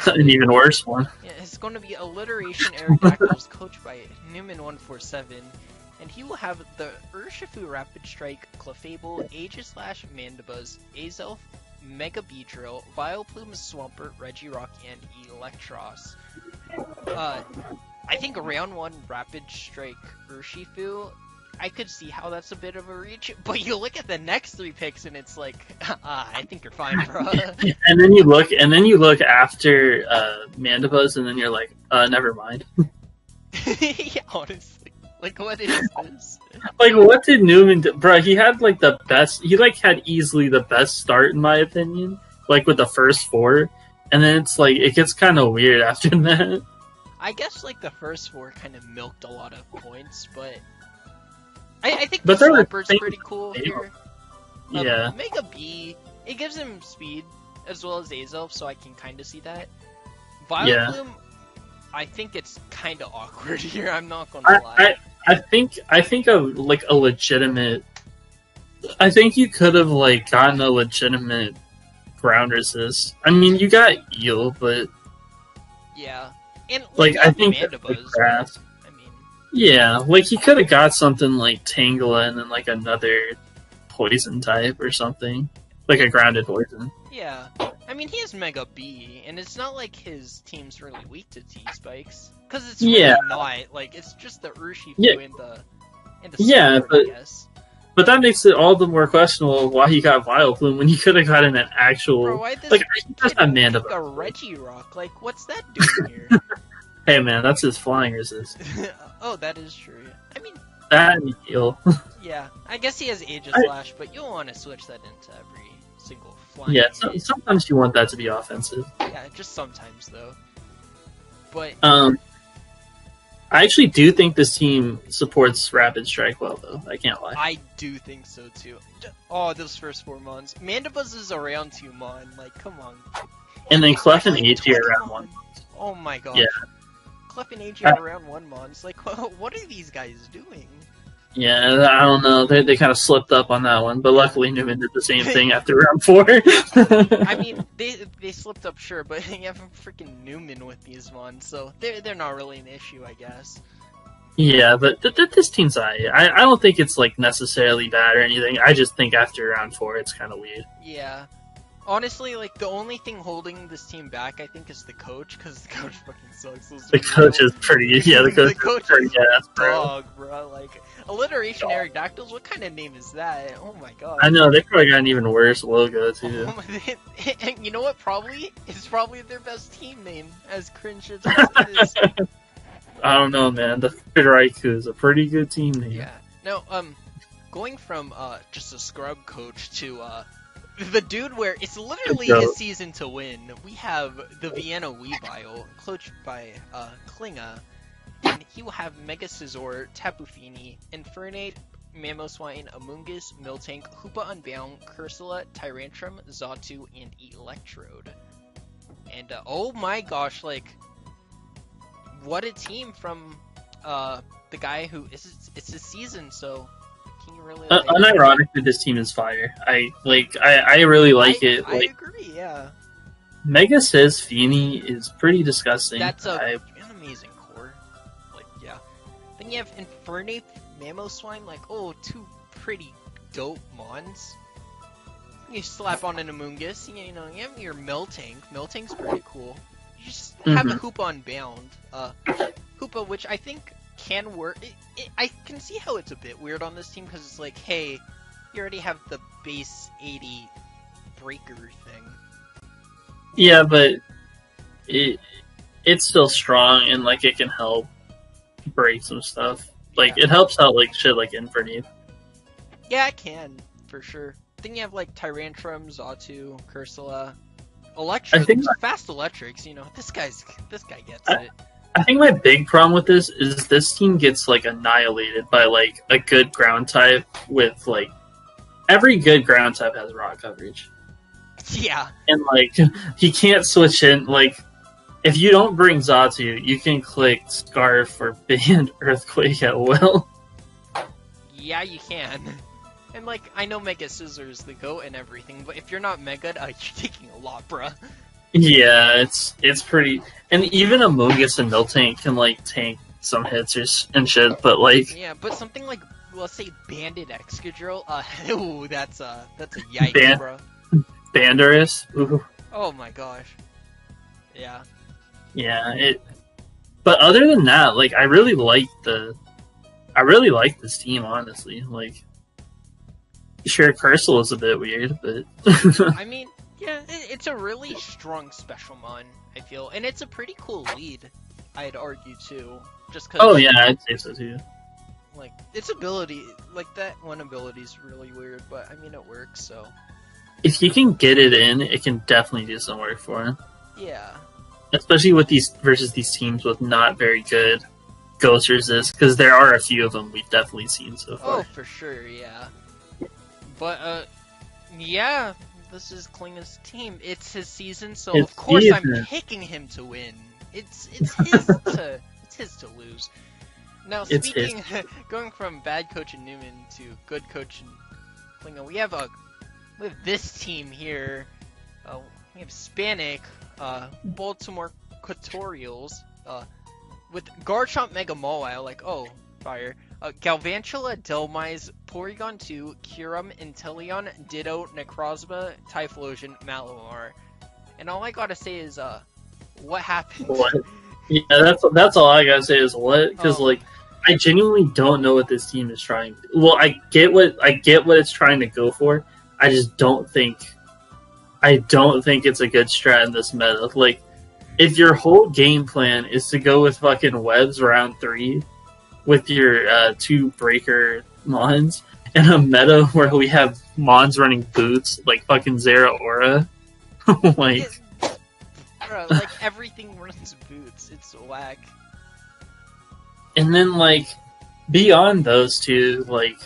An even worse one. Yeah, it's going to be Alliteration Aerodactyls, coached by Neumann147, and he will have the Urshifu Rapid Strike, Clefable, Aegislash, Mandibuzz, Azelf, Mega Beedrill, Vileplume, Swampert, Regirock, and Electros. I think round 1 Rapid Strike Urshifu, I could see how that's a bit of a reach, but you look at the next 3 picks and it's like, I think you're fine, bro. And then you look after Mandibuzz, and then you're like, never mind. Yeah, honestly, like what is this? Like, what did Newman do? Bro, he had like the best. He like had easily the best start in my opinion. Like with the first 4, and then it's like it gets kind of weird after that. I guess like the first 4 kind of milked a lot of points, but I think But the there were Swampert's things- pretty cool here. Yeah. Mega B, it gives him speed as well as Azelf, so I can kind of see that. Vileplume, I think it's kind of awkward here. I'm not gonna lie. I think a legitimate. I think you could have like gotten a legitimate ground resist. I mean, you got Eel, but Yeah, and like you I have think the Mandibuzz. grass. I mean, Yeah, like he could have got something like Tangela and then like another poison type or something, like a grounded poison. yeah. I mean, he has Mega B, and it's not like his team's really weak to T-Spikes. Because it's really not. Like, it's just the Urshifu and the Yeah, Sword, but- I guess. But that makes it all the more questionable why he got Vileplume when he could have gotten an actual. Bro, why this Like, he does kid have pick Mandibuzz. a Regirock? Like, what's that doing here? Hey man, that's his flying resist. Oh, that is true. I mean, That and Eel. yeah. I guess he has Aegislash, but you'll want to switch that into every single flying. Yeah, hit. sometimes you want that to be offensive. Yeah, just sometimes, though. But, I actually do think this team supports Rapid Strike well, though. I can't lie. I do think so, too. Oh, those first 4 mons. Mandibuzz is around 2 mon. Like, come on. And then Clef and AG are 20 around mon. 1. Oh my gosh. Yeah. Clef and AG are around 1 mons. Like, what are these guys doing? Yeah, I don't know. They kind of slipped up on that one, but luckily Newman did the same thing after round 4. I mean, they slipped up, sure, but you have a freaking Newman with these ones, so they're not really an issue, I guess. Yeah, but this team's I don't think it's like necessarily bad or anything. I just think after round 4, it's kind of weird. Yeah. Honestly, like, the only thing holding this team back, I think, is the coach, because the coach fucking sucks. The coach is pretty. Yeah, the coach is pretty gas, bro. dog, bro. Like, Alliteration Aerodactyls, what kind of name is that? Oh my god. I know, they probably got an even worse logo, too. And you know what? It's probably their best team name, as cringe as it is. I don't know, man. The Raikou is a pretty good team name. Yeah. No, going from just a scrub coach to the dude where it's literally his season to win. We have the Vienna Weavile, coached by Klinga, and he will have Mega Scizor, Tapu Fini, Infernape, Mamoswine, Amoonguss, Miltank, Hoopa Unbound, Cursula, Tyrantrum, Xatu, and Electrode. And oh my gosh, like, what a team from the guy who it's his season, so can you really like, unironically this team is fire. I really like it. I Like agree, yeah. Mega says Fini is pretty disgusting. That's an amazing core. Like, yeah. Then you have Infernape, Mamoswine, like, oh, 2 pretty dope mons. You slap on an Amoonguss, you know, you have your Miltank. Miltank's pretty cool. You just have a Hoopa Unbound. Hoopa, which I think can work. I can see how it's a bit weird on this team, because it's like, hey, you already have the base 80 breaker thing. Yeah, but it's still strong, and like it can help break some stuff. Like it helps out like shit like Infernape. Yeah, it can, for sure. Then you have like Tyrantrum, Xatu, Cursula, Electric, fast electrics, you know, this guy gets it. I think my big problem with this is this team gets like annihilated by like a good ground type with like every good ground type has rock coverage. Yeah. And, like, he can't switch in. Like, if you don't bring Zatu, you can click Scarf or Band Earthquake at will. Yeah, you can. And, like, I know Mega Scissor is the GOAT and everything, but if you're not Mega, you're taking a lot, bruh. Yeah, it's pretty... And even monkaS and Miltank can, like, tank some hits and shit, but, like... Yeah, but something like, let's say, Bandit Excadrill, ooh, that's a yikes, bro. Banderas? Ooh. Oh my gosh. Yeah. Yeah, But other than that, like, I really like this team, honestly. Like, sure, Cursal is a bit weird, but... I mean, yeah, it's a really strong special mon, I feel. And it's a pretty cool lead, I'd argue, too. Just cause... Oh, yeah, I'd say so, too. Like, its ability, like, that one ability is really weird, but, I mean, it works, so... If you can get it in, it can definitely do some work for him. Yeah. Especially with these teams with not very good ghost resist, because there are a few of them we've definitely seen so far. Oh, for sure, yeah. But, yeah, this is Klinga's team. It's his season, so of course I'm picking him to win. It's his to lose. Now, speaking, going from bad coach in Neumann to good coach in Klinga, we have this team here. We have Hispanic, Baltimore Cotorials, with Garchomp Mega Mawile, like, oh, fire. Galvantula, Delmise, Porygon 2, Kyurem, Inteleon, Ditto, Necrozma, Typhlosion, Malamar. And all I gotta say is, what happened? What? Yeah, that's all I gotta say is what, because, like, I genuinely don't know what this team is trying to do. Well, I get what it's trying to go for. I just don't think it's a good strat in this meta. Like, if your whole game plan is to go with fucking webs round 3 with your 2 breaker mons in a meta where we have mons running boots like fucking Zeraora, like, bro, like everything runs boots. It's whack. And then, like, beyond those two, like,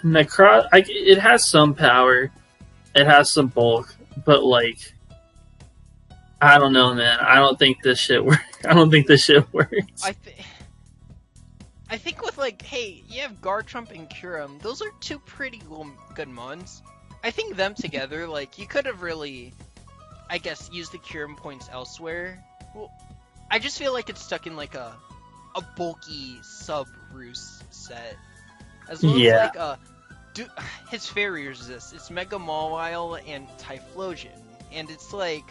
it has some power, it has some bulk, but, like, I don't know, man. I don't think this shit works. I think with, like, hey, you have Garchomp and Kyurem, those are 2 pretty good mons. I think them together, like, you could have really, I guess, used the Kyurem points elsewhere. Well, I just feel like it's stuck in, like, a bulky sub-Roost set. As well as, like, his fairy resist. It's Mega Mawile and Typhlosion. And it's like...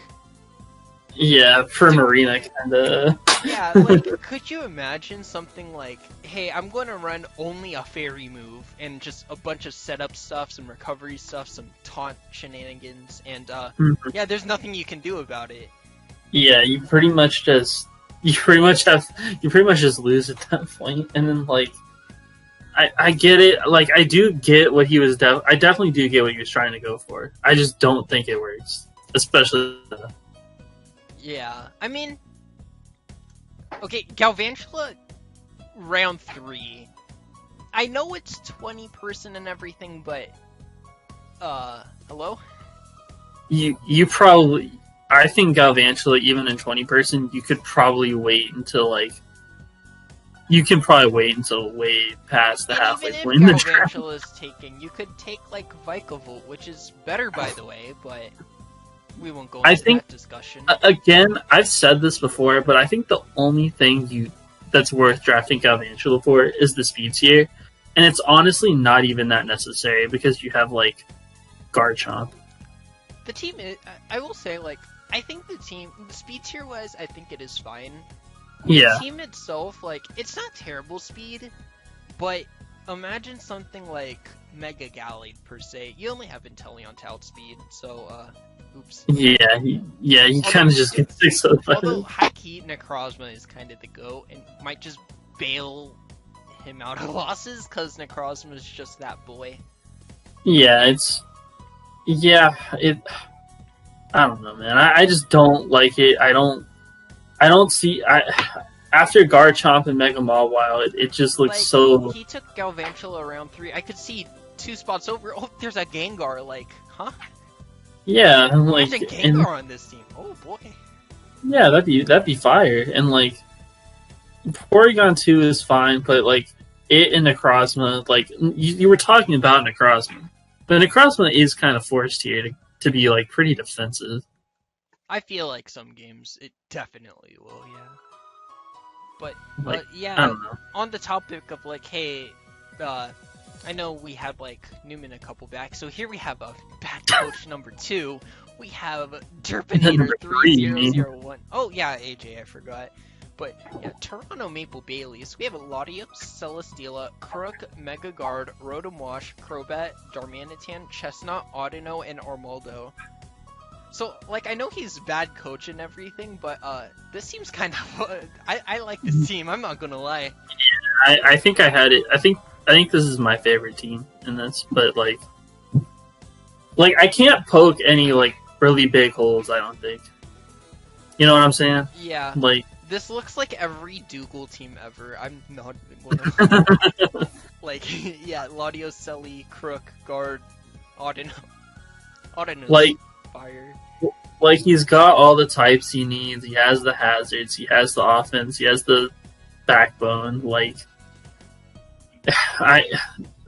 Yeah, for Marina, kinda. Yeah, like, could you imagine something like, hey, I'm gonna run only a fairy move, and just a bunch of setup stuff, some recovery stuff, some taunt shenanigans, and, yeah, there's nothing you can do about it. Yeah, you pretty much just lose at that point, and then, like, I get it, like, I do get what he was, I definitely do get what he was trying to go for. I just don't think it works, especially... Yeah, I mean... Okay, Galvantula, round 3. I know it's 20% and everything, but... hello? You probably... I think Galvantula, even in 20%, you could probably wait until, like... You can probably wait until way past the halfway point in the draft. Galvantula is taking, you could take, like, Vikavolt, which is better, by the way, but... We won't go into that discussion. Again, I've said this before, but I think the only thing that's worth drafting Galvantula for is the speed tier. And it's honestly not even that necessary because you have, like, Garchomp. The team, I will say, like, I think the speed tier wise, I think it is fine. Yeah. The team itself, like, it's not terrible speed, but imagine something like Mega Gallade per se. You only have Inteleon to outspeed, so, oops. Yeah, he kind of just gets 605. Although high-key Necrozma is kind of the GOAT and might just bail him out of losses because Necrozma is just that boy. Yeah, I don't know, man. I just don't like it. I don't see... After Garchomp and Mega Mawile, it just looks, like, so... He took Galvantula around 3. I could see 2 spots over. Oh, there's a Gengar, like, huh? Yeah, like, Imagine and Gengar on this team. Oh boy. yeah, that'd be fire. And like, Porygon 2 is fine, but like, it and Necrozma, like, you were talking about Necrozma, but Necrozma is kind of forced here to be like pretty defensive. I feel like some games it definitely will, yeah. But Like, I yeah, don't know. on the topic of like, hey, I know we had like Newman a couple back, so here we have a bad coach number 2. We have Derpinator Number 3001. Oh yeah, AJ, I forgot. But yeah, Toronto Maple Baileys. We have Latios, Celesteela, Crook, Mega Guard, Rotom Wash, Crobat, Darmanitan, Chestnut, Audino, and Armaldo. So, like, I know he's bad coach and everything, but this seems kind of. I like this team. I'm not gonna lie. I think I had it. I think this is my favorite team in this, but like I can't poke any like really big holes. I don't think. You know what I'm saying? Yeah. Like, this looks like every Dougal team ever. I'm not gonna. Like, yeah, Latios, Selly, Crook, Guard, Audino. Audino's like, fire. like he's got all the types he needs. He has the hazards. He has the offense. He has the backbone. Like, I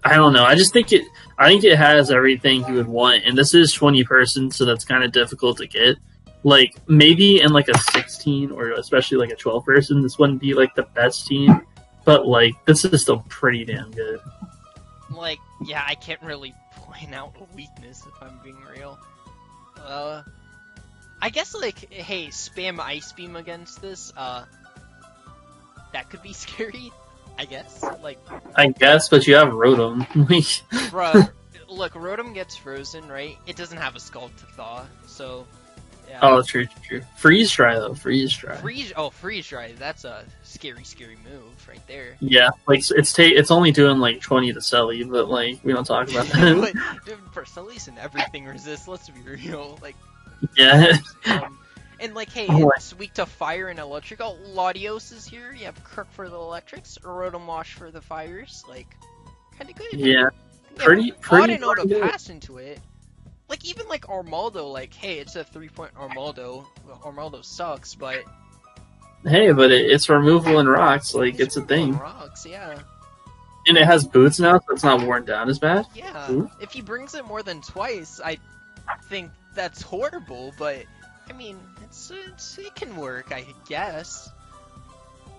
don't know. I just think it. I think it has everything he would want, and this is 20 person, so that's kind of difficult to get. Like, maybe in like a 16 or especially like a 12 person, this wouldn't be like the best team, but like this is still pretty damn good. Like, yeah, I can't really point out a weakness if I'm being real. I guess like, hey, spam Ice Beam against this. That could be scary. I guess. Like, I guess, but you have Rotom. bruh, look, Rotom gets frozen, right? It doesn't have a Scald to thaw, so. Yeah. Oh, true. Freeze dry though. Freeze dry. Freeze dry. That's a scary move right there. Yeah, like it's only doing like 20 to Selly, but like we don't talk about that. But, dude, for Sellies and everything resist. Let's be real. Like, yeah. And like, hey, it's weak to fire and electric. Oh, Latios is here. You have Crook for the electrics, Rotom Wash for the fires. Like, kind of good. Yeah. Pretty. Audino to pass into it. Like, even like Armaldo, like, hey, it's a 3-point Armaldo. Armaldo sucks, but Hey, but it's removal in rocks. Like, it's a thing. Rocks, yeah. And it has boots now, so it's not worn down as bad. Yeah. Ooh. If he brings it more than twice, I think that's horrible. But I mean, it can work, I guess.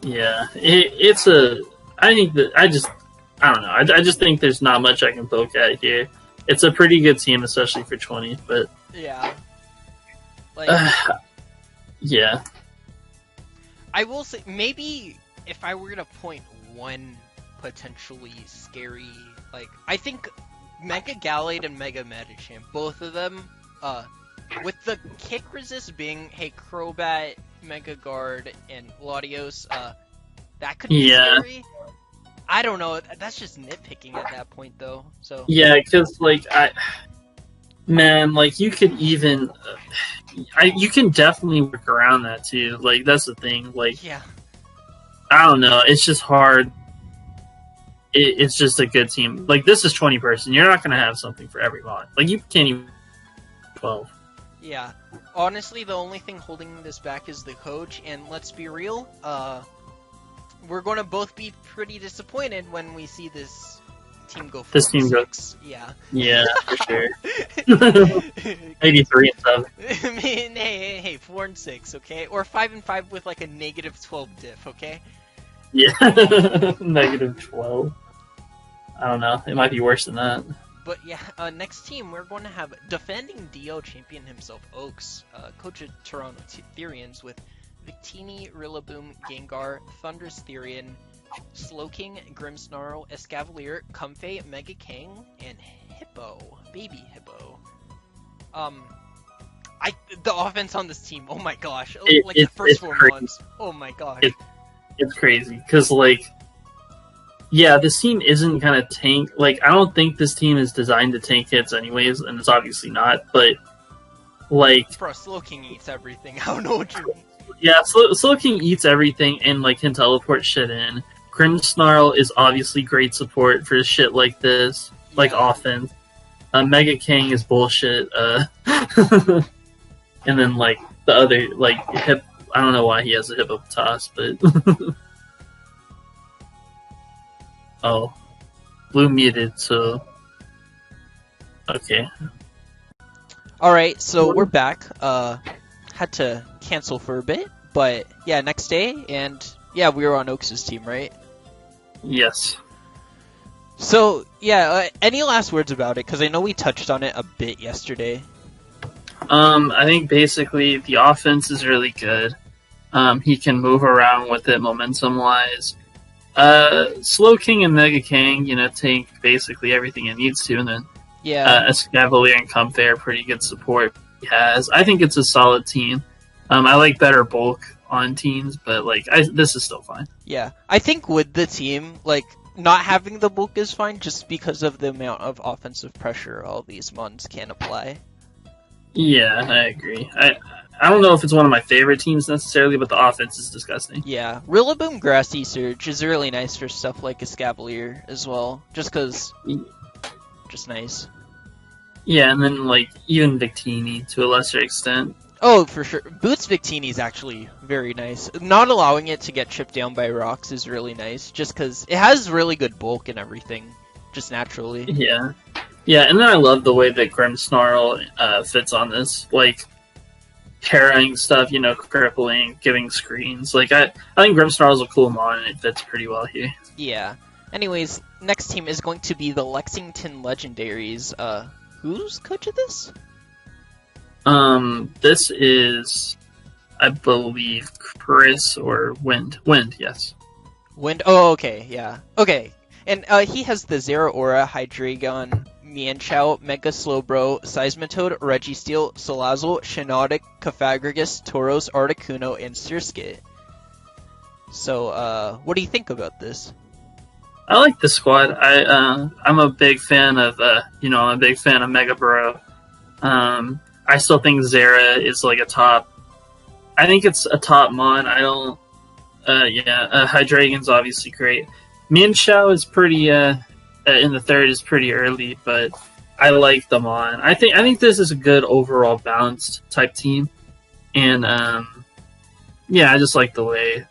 Yeah, it's a. I think that I don't know. I just think there's not much I can poke at here. It's a pretty good team, especially for 20. But yeah, like yeah, I will say maybe if I were to point one potentially scary, like I think Mega Gallade and Mega Medicham, both of them, with the kick resist being hey Crobat, Mega Guard, and Latios, that could be scary. I don't know. That's just nitpicking at that point, though. So yeah, because like like you could even, you can definitely work around that too. Like that's the thing. Like yeah, I don't know. It's just hard. It's just a good team. Like this is 20 person. You're not gonna have something for every mod. Like you can't even 12. Yeah. Honestly, the only thing holding this back is the coach. And let's be real. We're going to both be pretty disappointed when we see this team go 4-6. Yeah. Yeah, for sure. Maybe 3 and 7. I mean, hey, 4 and 6, okay? Or 5 and 5 with like a negative 12 diff, okay? Yeah, negative 12. I don't know. It might be worse than that. But yeah, next team we're going to have defending DO champion himself, Oaks, coach of Toronto Therians with Victini, Rillaboom, Gengar, Thundurus Therian, Slowking, Grimmsnarl, Escavalier, Comfey, Mega King, and Hippo, Baby Hippo. The offense on this team, oh my gosh, the first 4 months, oh my gosh. It's crazy, because like, yeah, this team isn't gonna tank, like, I don't think this team is designed to tank hits anyways, and it's obviously not, but, like... Bro, Slowking eats everything, I don't know what you mean. Yeah, Slowking eats everything and like can teleport shit in. Grimmsnarl is obviously great support for shit like this, like offense. Mega King is bullshit. And then like the other like hip. I don't know why he has a Hippopotas, but oh, blue muted. So okay. All right, so we're back. Had to cancel for a bit, but yeah, next day, and yeah, we were on Oaks' team, right? Yes. So yeah, any last words about it? Because I know we touched on it a bit yesterday. I think basically the offense is really good. He can move around with it momentum-wise. Slow King and Mega King, take basically everything it needs to, and then Escavalier and Comfey are pretty good support he has. I think it's a solid team. I like better bulk on teams, but this is still fine. Yeah, I think with the team, not having the bulk is fine, just because of the amount of offensive pressure all these mons can apply. Yeah, I agree. I don't know if it's one of my favorite teams necessarily, but the offense is disgusting. Yeah, Rillaboom Grassy Surge is really nice for stuff like Escavalier as well, just because, just nice. Yeah, and then even Victini to a lesser extent. Oh, for sure. Boots Victini is actually very nice. Not allowing it to get chipped down by rocks is really nice, just because it has really good bulk and everything, just naturally. Yeah. Yeah, and then I love the way that Grimmsnarl fits on this. Carrying stuff, crippling, giving screens. I think Grimmsnarl is a cool mod, and it fits pretty well here. Yeah. Anyways, next team is going to be the Lexington Legendaries. Who's coach of this? This is, I believe, Chris or Wind. Wind, yes. Wind. Oh, okay, yeah. Okay, and he has the Zero Aura, Hydreigon, Mienshao, Mega Slowbro, Seismitoad, Registeel, Salazzle, Shiinotic, Cofagrigus, Tauros, Articuno, and Surskit. So, what do you think about this? I like the squad. I'm a big fan of Mega Bro. I still think Zera is a top. I think it's a top mon. I don't. Hydreigon's obviously great. Mienshao is pretty. In the third is pretty early, but I like them on. I think this is a good overall balanced type team, and I just like the way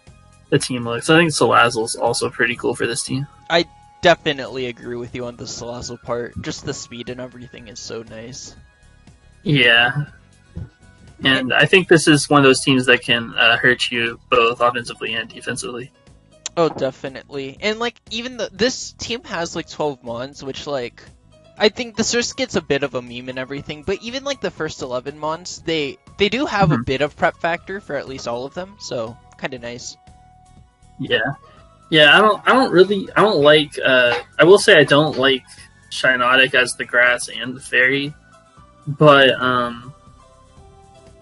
the team looks. I think Salazzle's also pretty cool for this team. I definitely agree with you on the Salazzle part. Just the speed and everything is so nice. Yeah, and I think this is one of those teams that can hurt you both offensively and defensively. Oh, definitely. And, even this team has, 12 mons, which, I think the Surskit's a bit of a meme and everything, but even, the first 11 mons, they do have a bit of prep factor for at least all of them, so kind of nice. Yeah. Yeah, I will say I don't like Shiinotic as the grass and the fairy, but,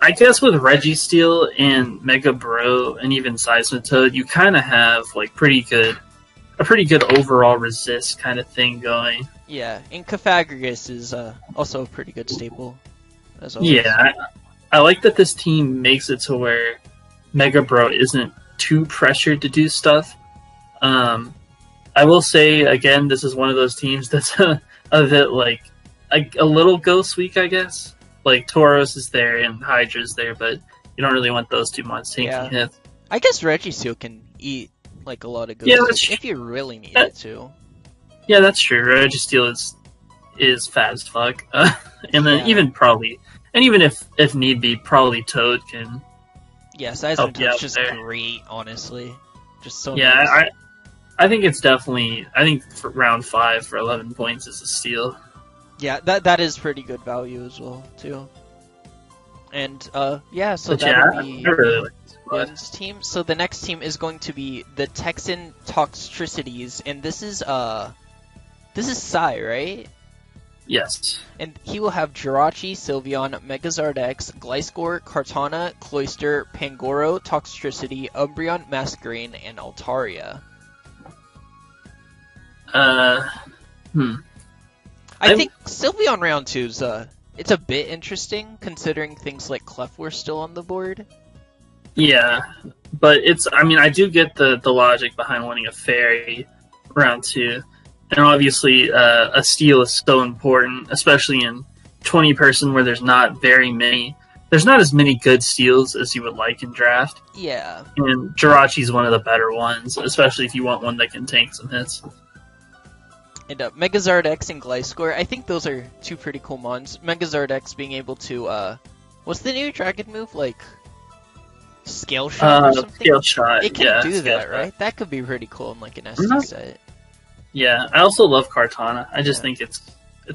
I guess with Registeel and Mega Bro and even Seismitoad, you kind of have a pretty good overall resist kind of thing going. Yeah, and Cofagrigus is also a pretty good staple as well. Yeah, I like that this team makes it to where Mega Bro isn't too pressured to do stuff. I will say again, this is one of those teams that's a bit a little Ghost Week, I guess. Tauros is there and Hydra's there, but you don't really want those two mods taking hits. I guess Registeel can eat a lot of ghosts if you really need it to. Yeah, that's true. Registeel is fast as fuck, and then even if need be, probably Toad can. Yeah, Seismitoad's just great, honestly. Just so. Yeah, nice. I think it's definitely. I think for round 5 for 11 points is a steal. Yeah, that is pretty good value as well, too. And, so that would be really like Wynn's team. So the next team is going to be the Texan Toxtricities, and this is Sigh, right? Yes. And he will have Jirachi, Sylveon, Megazard X, Gliscor, Kartana, Cloyster, Pangoro, Toxtricity, Umbreon, Masquerain, and Altaria. I think Sylveon round 2 is it's a bit interesting considering things like Clef were still on the board. Yeah, but I do get the logic behind wanting a fairy round 2. And obviously, a steal is so important, especially in 20-person where there's not very many. There's not as many good steals as you would like in draft. Yeah. And Jirachi's one of the better ones, especially if you want one that can tank some hits. And Megazard X and Gliscor, I think those are two pretty cool mons. Megazard X being able to, what's the new dragon move? Like, Scale Shot or something? Scale Shot, it can yeah, do that, shot. Right? That could be pretty cool in like an SD set. Yeah, I also love Kartana. I just think it's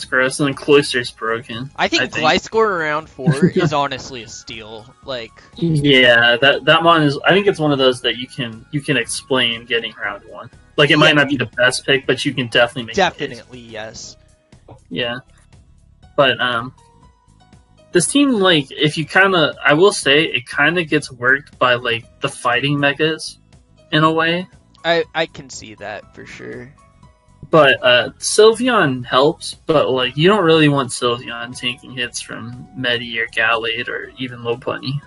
gross, and then Cloyster's broken. I think Gliscor around 4 is honestly a steal. Like, yeah, that mon is. I think it's one of those that you can explain getting round 1. Like, it might not be the best pick, but you can definitely make definitely yes. Yeah, but this team, like, if you I will say it kind of gets worked by like the fighting megas in a way. I can see that for sure. But Sylveon helps, but like you don't really want Sylveon taking hits from Medi or Gallade or even Lopunny.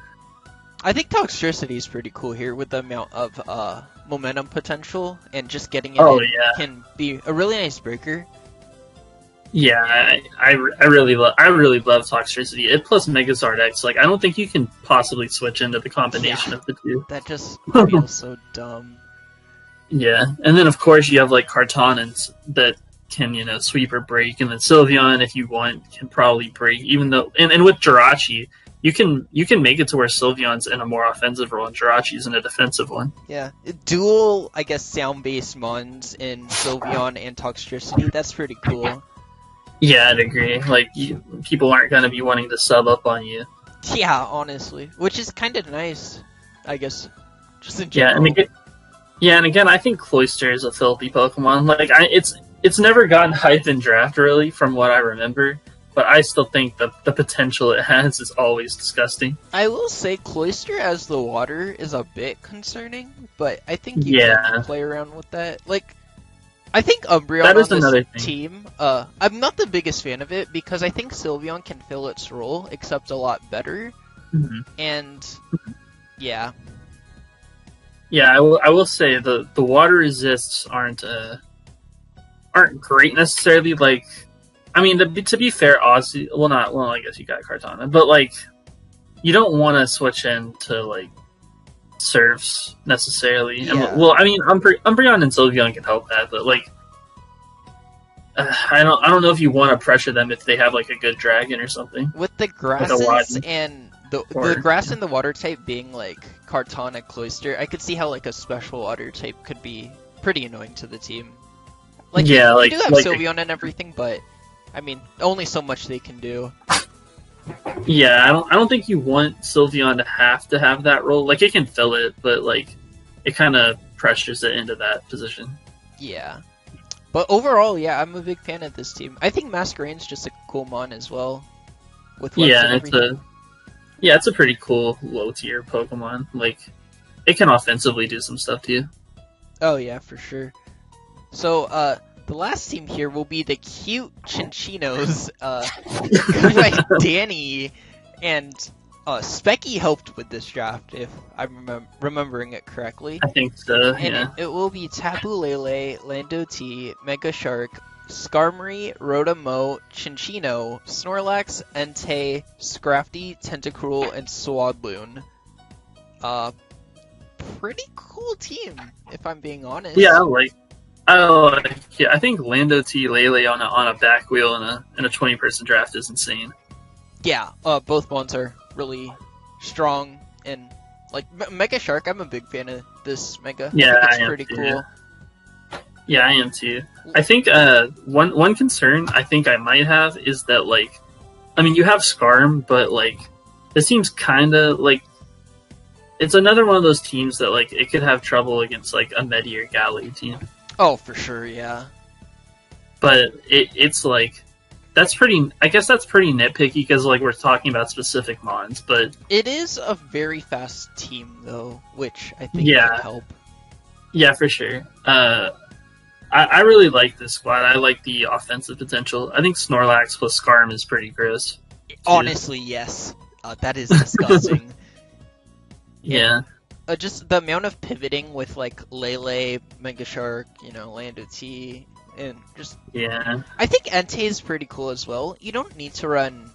I think Toxtricity is pretty cool here with the amount of momentum potential, and just getting it can be a really nice breaker. Yeah, I really love Toxtricity. It plus Megazard X. Like, I don't think you can possibly switch into the combination of the two. That just feels so dumb. Yeah, and then of course you have like Kartanans that can sweep or break, and then Sylveon, if you want, can probably break. Even though, and with Jirachi, you can make it to where Sylveon's in a more offensive role and Jirachi's in a defensive one. Yeah, dual, I guess, sound-based mons in Sylveon and Toxtricity. That's pretty cool. Yeah, I'd agree. Like, people aren't going to be wanting to sub up on you. Yeah, honestly, which is kind of nice, I guess. Just in general. And again, I think Cloyster is a filthy Pokemon. Like, it's never gotten hype in draft, really, from what I remember. But I still think the potential it has is always disgusting. I will say Cloyster as the water is a bit concerning, but I think you can play around with that. Like, I think Umbreon on this team, I'm not the biggest fan of it, because I think Sylveon can fill its role, except a lot better. Mm-hmm. And, yeah. Yeah, I will say the water resists aren't great necessarily. Like, I mean, to be fair, Aussie. Well, I guess you got Kartana, but like, you don't want to switch into like Surfs necessarily. Yeah. And, well, I mean, Umbreon and Sylveon can help that, but like, I don't know if you want to pressure them if they have like a good dragon or something. With the grasses and the grass and the water type being like Kartana, Cloyster, I could see how like a special water type could be pretty annoying to the team. Like, you do have Sylveon and everything, but I mean, only so much they can do. Yeah, I don't think you want Sylveon to have that role. Like, it can fill it, but like, it kind of pressures it into that position. Yeah. But overall, yeah, I'm a big fan of this team. I think Masquerade's just a cool mon as well. With it's a pretty cool low tier Pokemon. Like, it can offensively do some stuff to you. Oh yeah, for sure. So, the last team here will be the cute Chinchinos, by Dani, and Speki helped with this draft, if I'm remembering it correctly. I think so, And it will be Tapu Lele, Lando T, Mega Shark, Skarmory, Rotom-Mow, Chinchino, Snorlax, Entei, Scrafty, Tentacruel, and Swadloon. Pretty cool team, if I'm being honest. Yeah, I think Lando T Lele on a back wheel in a 20-person draft is insane. Yeah, both ones are really strong, and like Mega Shark, I'm a big fan of this Mega. Yeah, it's pretty cool. Yeah, I am too. I think one concern I think I might have is that, like, I mean, you have Skarm, but like this team's kind of like, it's another one of those teams that like it could have trouble against like a Medi or Gallade team. Oh, for sure, yeah. But it's like, I guess that's pretty nitpicky because like we're talking about specific mons, but it is a very fast team though, which I think can help. Yeah, for sure. I really like this squad. I like the offensive potential. I think Snorlax plus Skarm is pretty gross. Honestly, yes. That is disgusting. Yeah. Just the amount of pivoting with like Lele, Mega Shark, Lando T, and just Yeah. I think Entei is pretty cool as well. You don't need to run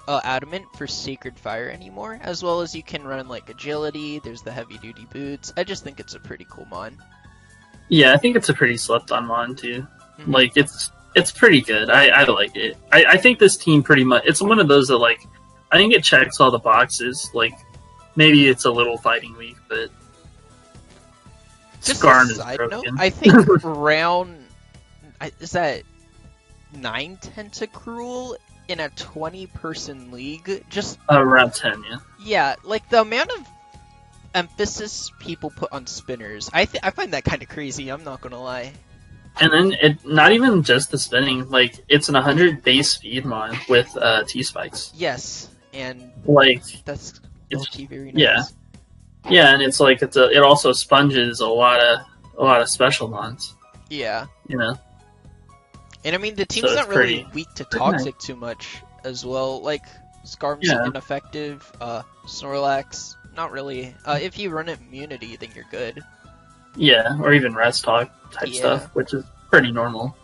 Adamant for Sacred Fire anymore, as well as you can run like Agility. There's the heavy duty boots. I just think it's a pretty cool mon. Yeah, I think it's a pretty slept on mon too. Mhm. Like it's pretty good. I like it. I think this team pretty much it's one of those that like I think it checks all the boxes. Like maybe it's a little fighting weak, but Just Skarn a is side broken. note, I think round is that 9 Tentacruel in a 20-person league. Just Around 10, yeah. yeah, like the amount of emphasis people put on spinners. I find that kind of crazy. I'm not gonna lie. And then it not even just the spinning, like it's an 100 base speed mon with T spikes. Yes, and Like that's it's low-key very nice. yeah. Yeah, and it's like it also sponges a lot of special mons, Yeah. you know. And I mean, the team's So not it's really pretty- weak to pretty toxic too much as well. Like, Skarm's Yeah. ineffective, Snorlax, not really. If you run immunity, then you're good. Yeah, or even rest talk type Yeah. stuff, which is pretty normal.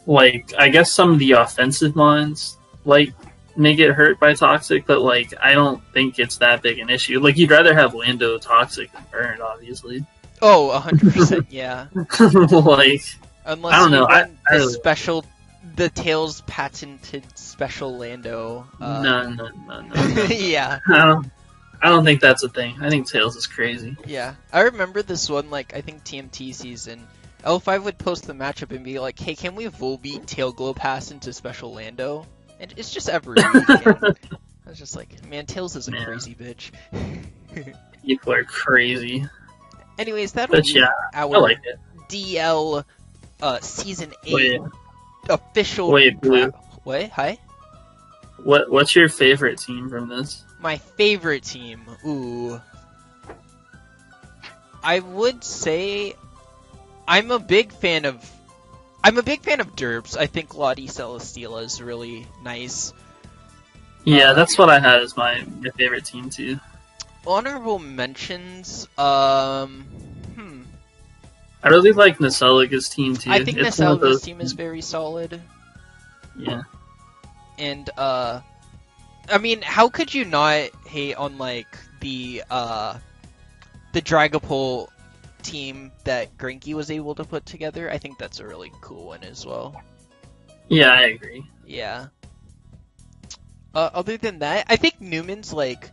Like I guess some of the offensive mons like may get hurt by toxic, but like I don't think it's that big an issue. Like you'd rather have Lando toxic than burned, obviously. Oh, 100%, yeah. Like Unless I don't you know, run I the really- special, the Tails patented special Lando. no. Yeah. I don't think that's a thing. I think Tails is crazy. Yeah, I remember this one, like, I think TMT season, L5 would post the matchup and be like, hey, can we Volbeat Tail Glow Pass into Special Lando? And it's just every week. And I was just like, man, Tails is a Man. crazy bitch. People are crazy. Anyways, that'll But be yeah, our I like it. DL Season 8 Wait, official... wait, Blue. Wait, hi? What's your favorite team from this? My favorite team, ooh. I would say I'm a big fan of derps. I think Lottie Celesteela is really nice. Yeah, that's what I had as my favorite team too. Honorable mentions, I really like nseliga's team too. I think It's one of Nseliga's those- team is very solid. Yeah. And I mean, how could you not hate on like the Dragapult team that Grankie was able to put together? I think that's a really cool one as well. Yeah, I agree. Yeah. Other than that, I think Neumann's like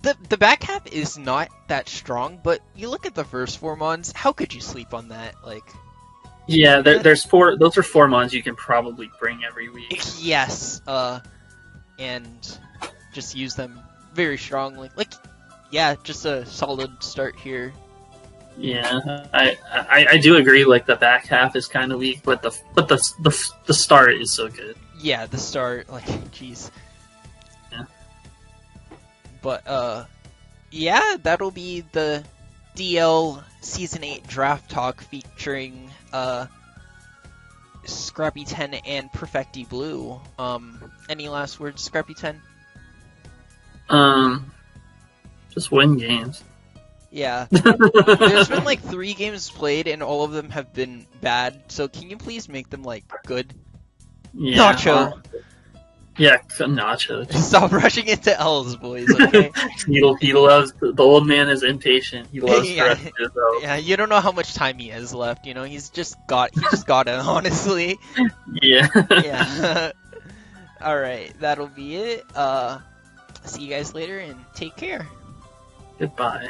the back half is not that strong, but you look at the first 4 mons, how could you sleep on that? Like, Yeah, there's 4. Those are 4 mons you can probably bring every week. yes, and just use them very strongly. Like, yeah, just a solid start here. Yeah, I do agree. Like the back half is kind of weak, but the start is so good. Yeah, the start, like, jeez. Yeah. But, yeah, that'll be the DL Season 8 Draft Talk featuring, Scrappy10 and Perfecti Blue. Any last words, Scrappy10? Just win games. Yeah. There's been, like, 3 games played, and all of them have been bad, so can you please make them, like, good? Yeah, Nacho. Yeah, Nacho. Stop rushing into L's, boys, okay? He loves the old man is impatient. He loves Yeah. to himself. Yeah, you don't know how much time he has left, you know, he just got it, honestly. Yeah. Yeah. Alright, that'll be it. See you guys later, and take care. Goodbye.